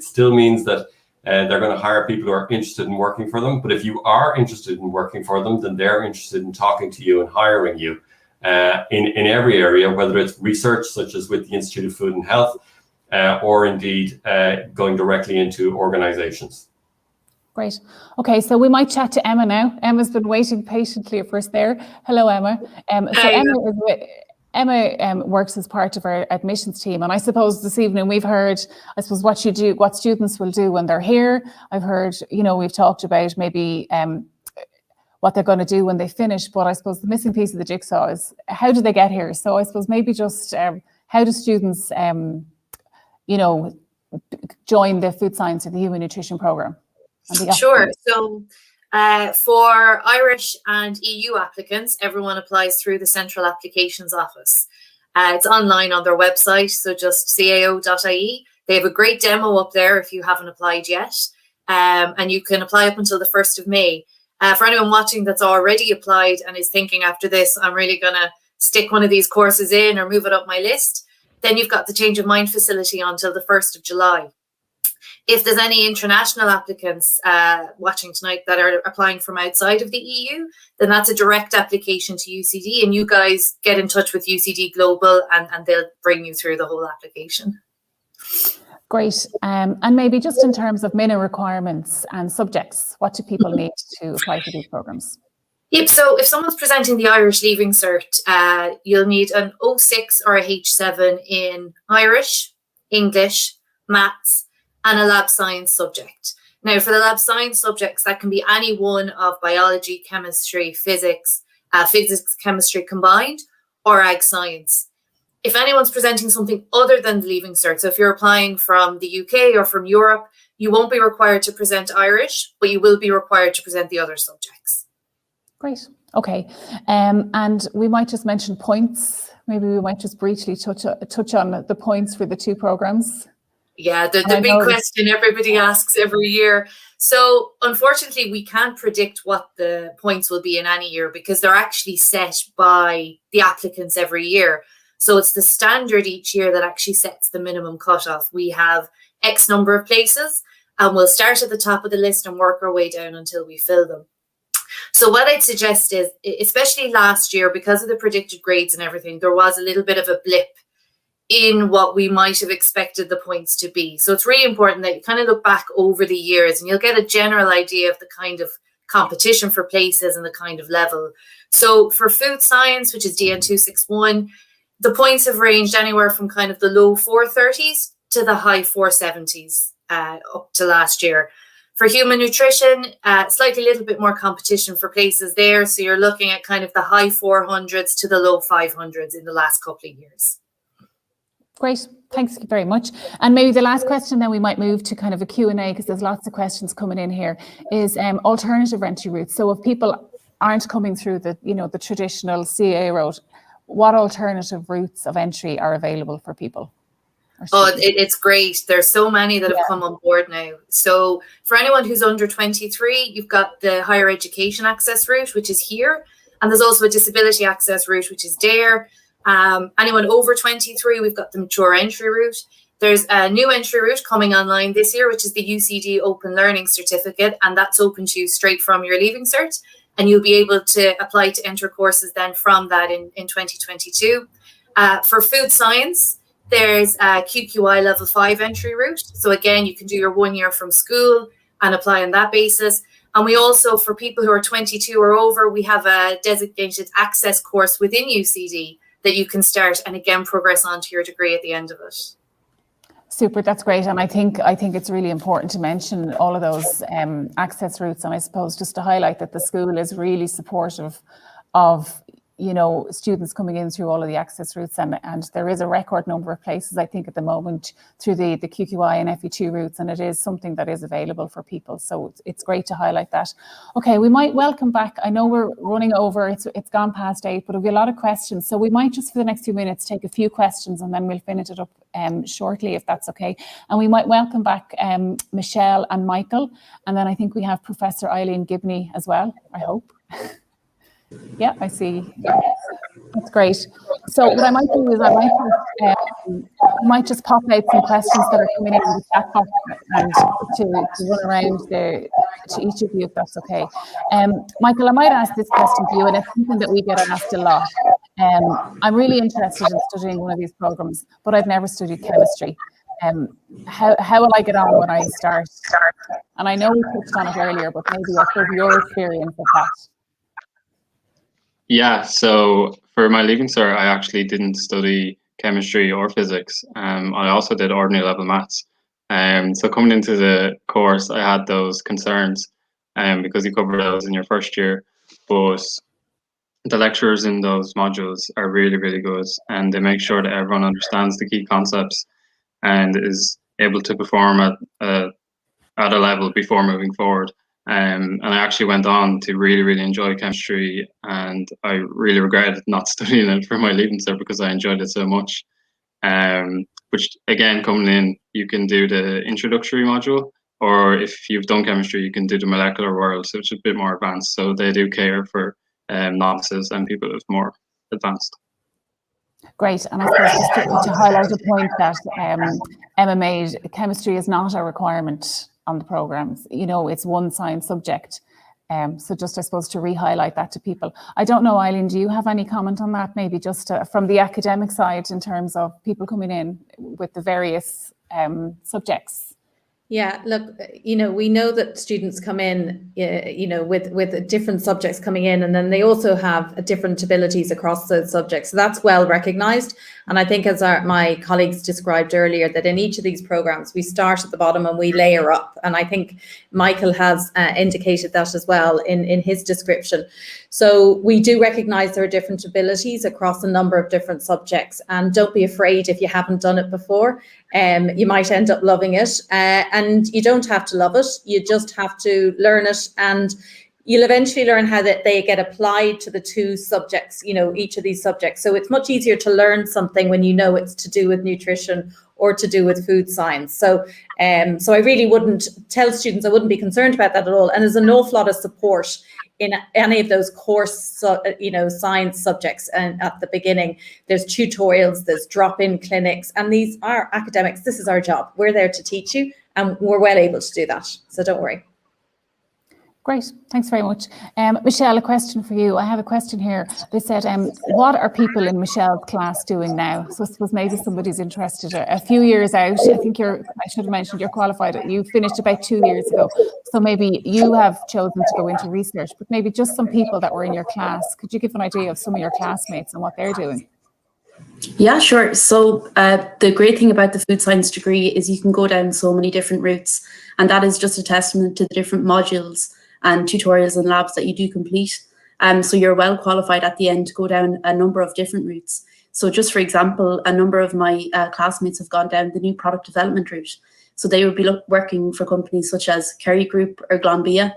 Speaker 11: still means that they're going to hire people who are interested in working for them. But if you are interested in working for them, then they're interested in talking to you and hiring you in every area, whether it's research, such as with the Institute of Food and Health, or indeed going directly into organizations.
Speaker 4: Great. Okay, so we might chat to Emma now. Emma's been waiting patiently for us there. Hello, Emma. Emma works as part of our admissions team, and I suppose this evening we've heard, I suppose, what students will do when they're here. I've heard, we've talked about maybe what they're going to do when they finish, but I suppose the missing piece of the jigsaw is how do they get here? So I suppose maybe just how do students, join the food science or the human nutrition program?
Speaker 12: Sure. So for Irish and EU applicants, everyone applies through the Central Applications Office. It's online on their website, so just cao.ie. They have a great demo up there if you haven't applied yet. And you can apply up until the 1st of May. For anyone watching that's already applied and is thinking after this, I'm really going to stick one of these courses in or move it up my list, then you've got the Change of Mind facility until the 1st of July. If there's any international applicants watching tonight that are applying from outside of the EU, then that's a direct application to UCD, and you guys get in touch with UCD Global and they'll bring you through the whole application.
Speaker 4: Great. And maybe just in terms of minimum requirements and subjects, what do people need to apply for these programs?
Speaker 12: Yep, so if someone's presenting the Irish Leaving Cert, you'll need an 06 or a H7 in Irish, English, Maths, and a lab science subject. Now, for the lab science subjects, that can be any one of biology, chemistry, physics, chemistry combined, or ag science. If anyone's presenting something other than the Leaving Cert, so if you're applying from the UK or from Europe, you won't be required to present Irish, but you will be required to present the other subjects.
Speaker 4: Great. Okay. And we might just mention points. Maybe we might just briefly touch on the points for the two programs.
Speaker 12: Yeah, the big question everybody asks every year. So unfortunately, we can't predict what the points will be in any year because they're actually set by the applicants every year. So it's the standard each year that actually sets the minimum cutoff. We have X number of places and we'll start at the top of the list and work our way down until we fill them. So what I'd suggest is, especially last year, because of the predicted grades and everything, there was a little bit of a blip in what we might have expected the points to be. So it's really important that you kind of look back over the years and you'll get a general idea of the kind of competition for places and the kind of level. So for food science, which is DN261, the points have ranged anywhere from kind of the low 430s to the high 470s up to last year. For human nutrition, slightly a little bit more competition for places there. So you're looking at kind of the high 400s to the low 500s in the last couple of years.
Speaker 4: Great, thanks very much. And maybe the last question then we might move to kind of a Q&A because there's lots of questions coming in here, is alternative entry routes. So if people aren't coming through the, the traditional CA route, what alternative routes of entry are available for people?
Speaker 12: Oh, it's great. There's so many that have come on board now. So for anyone who's under 23, you've got the higher education access route, which is here. And there's also a disability access route, which is there. Anyone over 23, we've got the mature entry route. There's a new entry route coming online this year, which is the UCD Open Learning Certificate, and that's open to you straight from your Leaving Cert, and you'll be able to apply to enter courses then from that in 2022. For food science, there's a QQI level 5 entry route. So again, you can do your 1 year from school and apply on that basis. And we also, for people who are 22 or over, we have a designated access course within UCD that you can start and again progress on to your degree at the end of it.
Speaker 4: Super, that's great. And I think it's really important to mention all of those access routes. And I suppose just to highlight that the school is really supportive of students coming in through all of the access routes, and there is a record number of places, I think, at the moment through the QQI and FE2 routes, and it is something that is available for people. So it's great to highlight that. Okay, we might welcome back. I know we're running over. It's gone past 8, but there'll be a lot of questions. So we might just for the next few minutes take a few questions, and then we'll finish it up shortly, if that's okay. And we might welcome back Michelle and Michael, and then I think we have Professor Eileen Gibney as well, I hope. Yeah, I see. That's great. So what I might do is I might just pop out some questions that are coming in the chat box and to run around to each of you, if that's okay. Michael, I might ask this question to you, and it's something that we get asked a lot. I'm really interested in studying one of these programs, but I've never studied chemistry. How will I get on when I start? And I know we touched on it earlier, but maybe I suppose your experience of that.
Speaker 9: Yeah, so for my Leaving Cert, I actually didn't study chemistry or physics. I also did ordinary level maths. So coming into the course, I had those concerns because you cover those in your first year. But the lecturers in those modules are really, really good, and they make sure that everyone understands the key concepts and is able to perform at a level before moving forward. And I actually went on to really, really enjoy chemistry, and I really regretted not studying it for my Leaving Cert because I enjoyed it so much. Which again, coming in, you can do the introductory module, or if you've done chemistry, you can do the molecular world, so it's a bit more advanced. So they do care for novices and people who's more advanced.
Speaker 4: Great, and I suppose just to highlight a point that Emma made, chemistry is not a requirement on the programs. It's one science subject. So just, I suppose, to re-highlight that to people. I don't know, Eileen, do you have any comment on that? Maybe just from the academic side in terms of people coming in with the various subjects?
Speaker 5: Yeah, look, we know that students come in, with different subjects coming in, and then they also have different abilities across those subjects. So that's well recognised. And I think, as my colleagues described earlier, that in each of these programmes, we start at the bottom and we layer up. And I think Michael has indicated that as well in his description. So we do recognise there are different abilities across a number of different subjects. And don't be afraid if you haven't done it before. You might end up loving it, and you don't have to love it. You just have to learn it, and you'll eventually learn how that they get applied to the two subjects, each of these subjects. So it's much easier to learn something when you know it's to do with nutrition or to do with food science. So I really wouldn't tell students, I wouldn't be concerned about that at all. And there's an awful lot of support in any of those course, science subjects. And at the beginning, there's tutorials, there's drop-in clinics, and these are academics. This is our job. We're there to teach you, and we're well able to do that. So don't worry.
Speaker 4: Great, thanks very much. Michelle, a question for you. I have a question here. They said, what are people in Michelle's class doing now? So I suppose maybe somebody's interested. A few years out, I think I should have mentioned you're qualified. You finished about 2 years ago. So maybe you have chosen to go into research, but maybe just some people that were in your class. Could you give an idea of some of your classmates and what they're doing?
Speaker 10: Yeah, sure. So the great thing about the food science degree is you can go down so many different routes, and that is just a testament to the different modules and tutorials and labs that you do complete. So you're well qualified at the end to go down a number of different routes. So just for example, a number of my classmates have gone down the new product development route. So they would be working for companies such as Kerry Group or Glanbia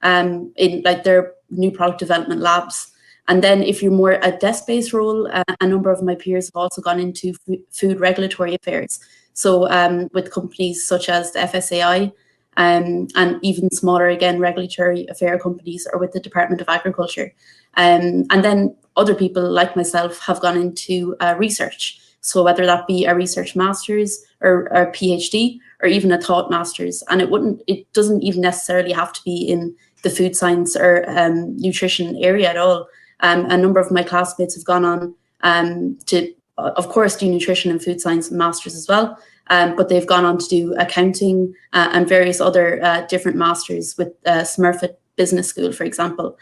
Speaker 10: in like their new product development labs. And then if you're more a desk-based role, a number of my peers have also gone into food regulatory affairs. So with companies such as the FSAI, and even smaller, again, regulatory affair companies, or with the Department of Agriculture. And then other people like myself have gone into research. So whether that be a research master's or a PhD or even a thought master's. And it doesn't even necessarily have to be in the food science or nutrition area at all. A number of my classmates have gone on to, of course, do nutrition and food science masters as well. But they've gone on to do accounting and various other different masters with Smurfit Business School, for example.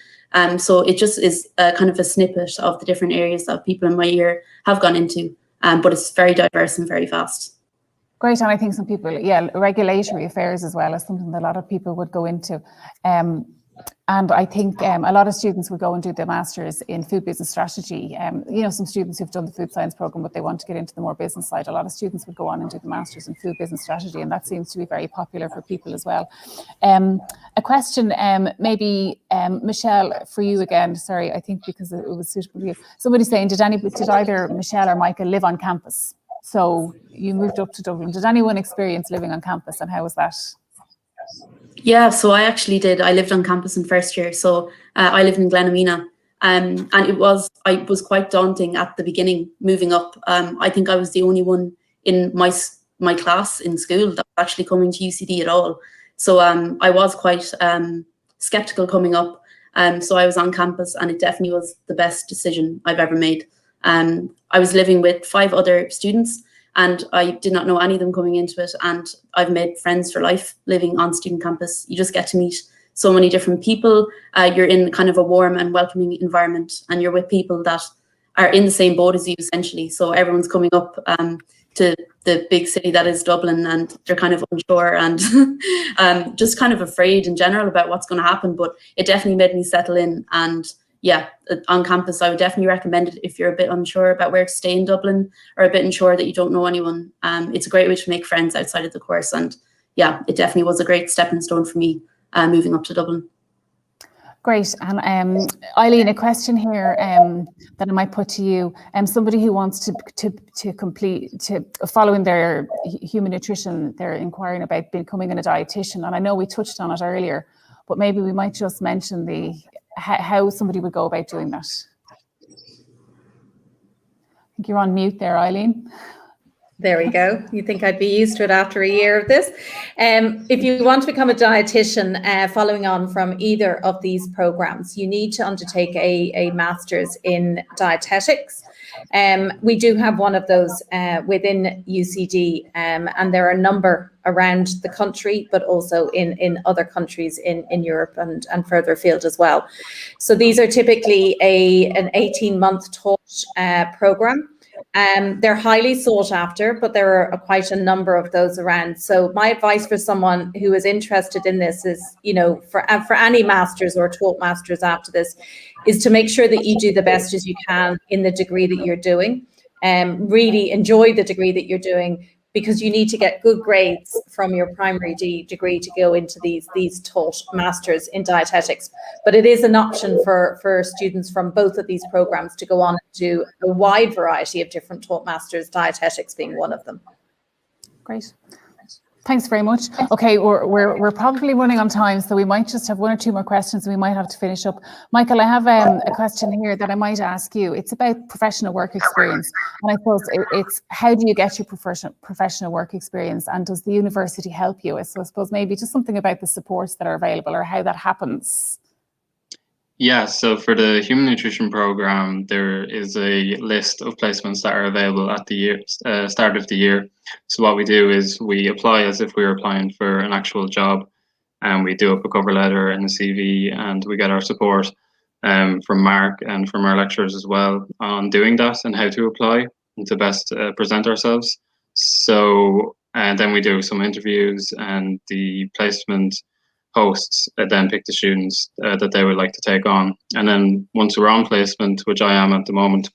Speaker 10: So it just is kind of a snippet of the different areas that people in my year have gone into, but it's very diverse and very vast.
Speaker 4: Great, and I think some people, regulatory affairs as well is something that a lot of people would go into. And I think a lot of students would go and do their masters in food business strategy. Some students who've done the food science program, but they want to get into the more business side. A lot of students would go on and do the masters in food business strategy, and that seems to be very popular for people as well. A question, maybe Michelle, for you again. Sorry, I think because it was suitable for you. Somebody's saying, did either Michelle or Michael live on campus? So you moved up to Dublin. Did anyone experience living on campus, and how was that?
Speaker 10: Yeah, so I actually did. I lived on campus in first year. So I lived in Glenamina. And it was quite daunting at the beginning, moving up. I think I was the only one in my class in school that was actually coming to UCD at all. So I was quite skeptical coming up. So I was on campus, and it definitely was the best decision I've ever made. I was living with 5 other students, and I did not know any of them coming into it. And I've made friends for life living on student campus. You just get to meet so many different people. You're in kind of a warm and welcoming environment, and you're with people that are in the same boat as you, essentially. So everyone's coming up to the big city that is Dublin, and they're kind of unsure and just kind of afraid in general about what's going to happen. But it definitely made me settle in. And yeah, on campus, I would definitely recommend it if you're a bit unsure about where to stay in Dublin, or a bit unsure that you don't know anyone. It's a great way to make friends outside of the course. And yeah, it definitely was a great stepping stone for me moving up to Dublin.
Speaker 4: Great. And Eileen, a question here that I might put to you. Somebody who wants to follow in their human nutrition, they're inquiring about becoming a dietitian. And I know we touched on it earlier, but maybe we might just mention how somebody would go about doing that. I think you're on mute there, Eileen.
Speaker 5: There we go. You think I'd be used to it after a year of this? If you want to become a dietitian, following on from either of these programs, you need to undertake a master's in dietetics. We do have one of those within UCD, and there are a number around the country, but also in other countries in Europe and further afield as well. So these are typically an 18-month taught program. They're highly sought after, but there are quite a number of those around. So my advice for someone who is interested in this is, for any masters or taught masters after this, is to make sure that you do the best as you can in the degree that you're doing. Really enjoy the degree that you're doing, because you need to get good grades from your primary degree to go into these taught masters in dietetics. But it is an option for students from both of these programs to go on to a wide variety of different taught masters, dietetics being one of them.
Speaker 4: Great. Thanks very much. Okay, we're probably running on time, so we might just have one or two more questions and we might have to finish up. Michael, I have a question here that I might ask you. It's about professional work experience. And I suppose it's how do you get your professional work experience, and does the university help you? So I suppose maybe just something about the supports that are available or how that happens.
Speaker 9: Yeah, so for the Human Nutrition Program, there is a list of placements that are available at the start of the year. So what we do is we apply as if we were applying for an actual job, and we do up a cover letter and a CV, and we get our support from Mark and from our lecturers as well on doing that and how to apply and to best present ourselves. So, and then we do some interviews, and the placement hosts then pick the students that they would like to take on. And then once we're on placement, which I am at the moment,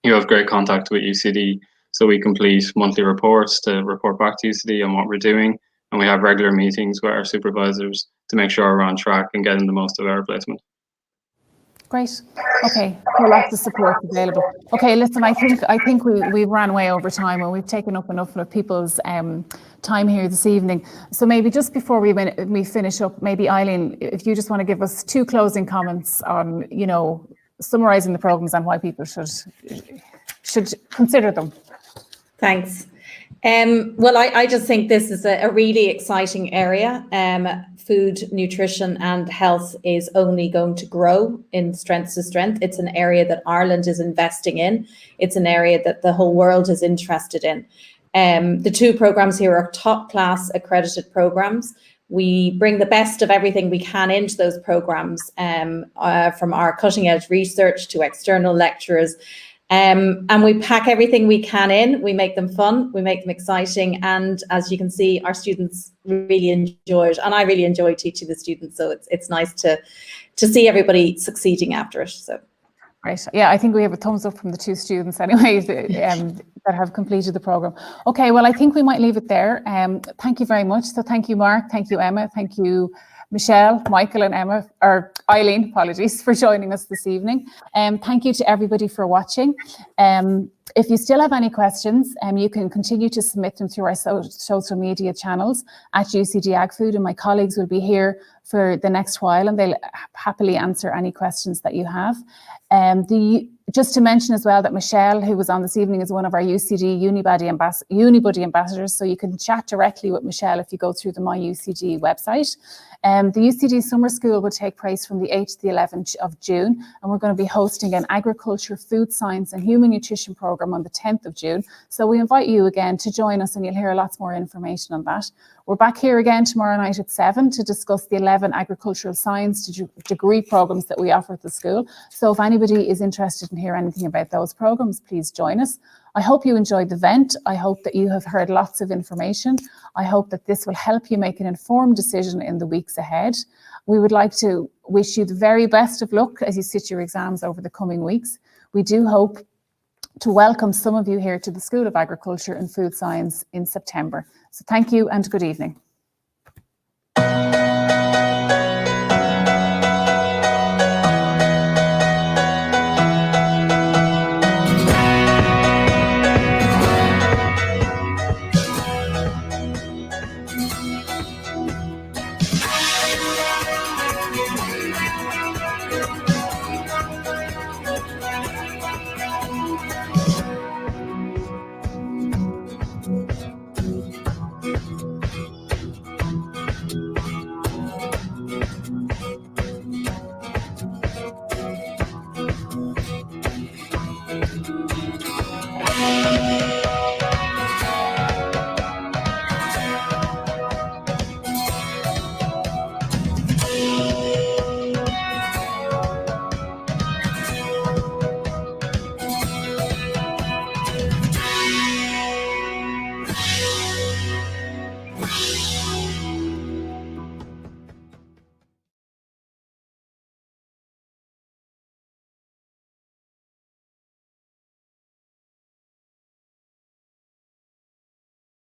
Speaker 9: you have great contact with UCD. So we complete monthly reports to report back to UCD on what we're doing. And we have regular meetings with our supervisors to make sure we're on track and getting the most of our placement.
Speaker 4: Great. Okay. So lots of support available. Okay, listen, I think we've ran way over time, and we've taken up enough of people's time here this evening. So maybe just before we finish up, maybe Eileen, if you just want to give us 2 closing comments on, summarising the programmes and why people should consider them.
Speaker 5: Thanks. Well, I just think this is a really exciting area. Food, nutrition and health is only going to grow in strength to strength. It's an area that Ireland is investing in. It's an area that the whole world is interested in. The 2 programs here are top class accredited programs. We bring the best of everything we can into those programs, from our cutting edge research to external lecturers. And we pack everything we can in. We make them fun, we make them exciting, and as you can see, our students really enjoy it, and I really enjoy teaching the students. So it's nice to see everybody succeeding after it. So,
Speaker 4: right, yeah, I think we have a thumbs up from the 2 students anyway that have completed the program. Okay, well, I think we might leave it there. Thank you very much. So thank you, Mark. Thank you, Emma. Thank you, Michelle, Michael and Emma, or Eileen, apologies, for joining us this evening. Thank you to everybody for watching. If you still have any questions, you can continue to submit them through our social media channels at UCD AgFood, and my colleagues will be here for the next while, and they'll happily answer any questions that you have. Just to mention as well that Michelle, who was on this evening, is one of our UCD Unibuddy ambassadors, so you can chat directly with Michelle if you go through the My UCD website. The UCD Summer School will take place from the 8th to the 11th of June, and we're going to be hosting an Agriculture, Food Science and Human Nutrition programme on the 10th of June. So we invite you again to join us, and you'll hear lots more information on that. We're back here again tomorrow night at 7 to discuss the 11 agricultural science degree programmes that we offer at the school. So if anybody is interested in hearing anything about those programmes, please join us. I hope you enjoyed the event. I hope that you have heard lots of information. I hope that this will help you make an informed decision in the weeks ahead. We would like to wish you the very best of luck as you sit your exams over the coming weeks. We do hope to welcome some of you here to the School of Agriculture and Food Science in September. So thank you and good evening.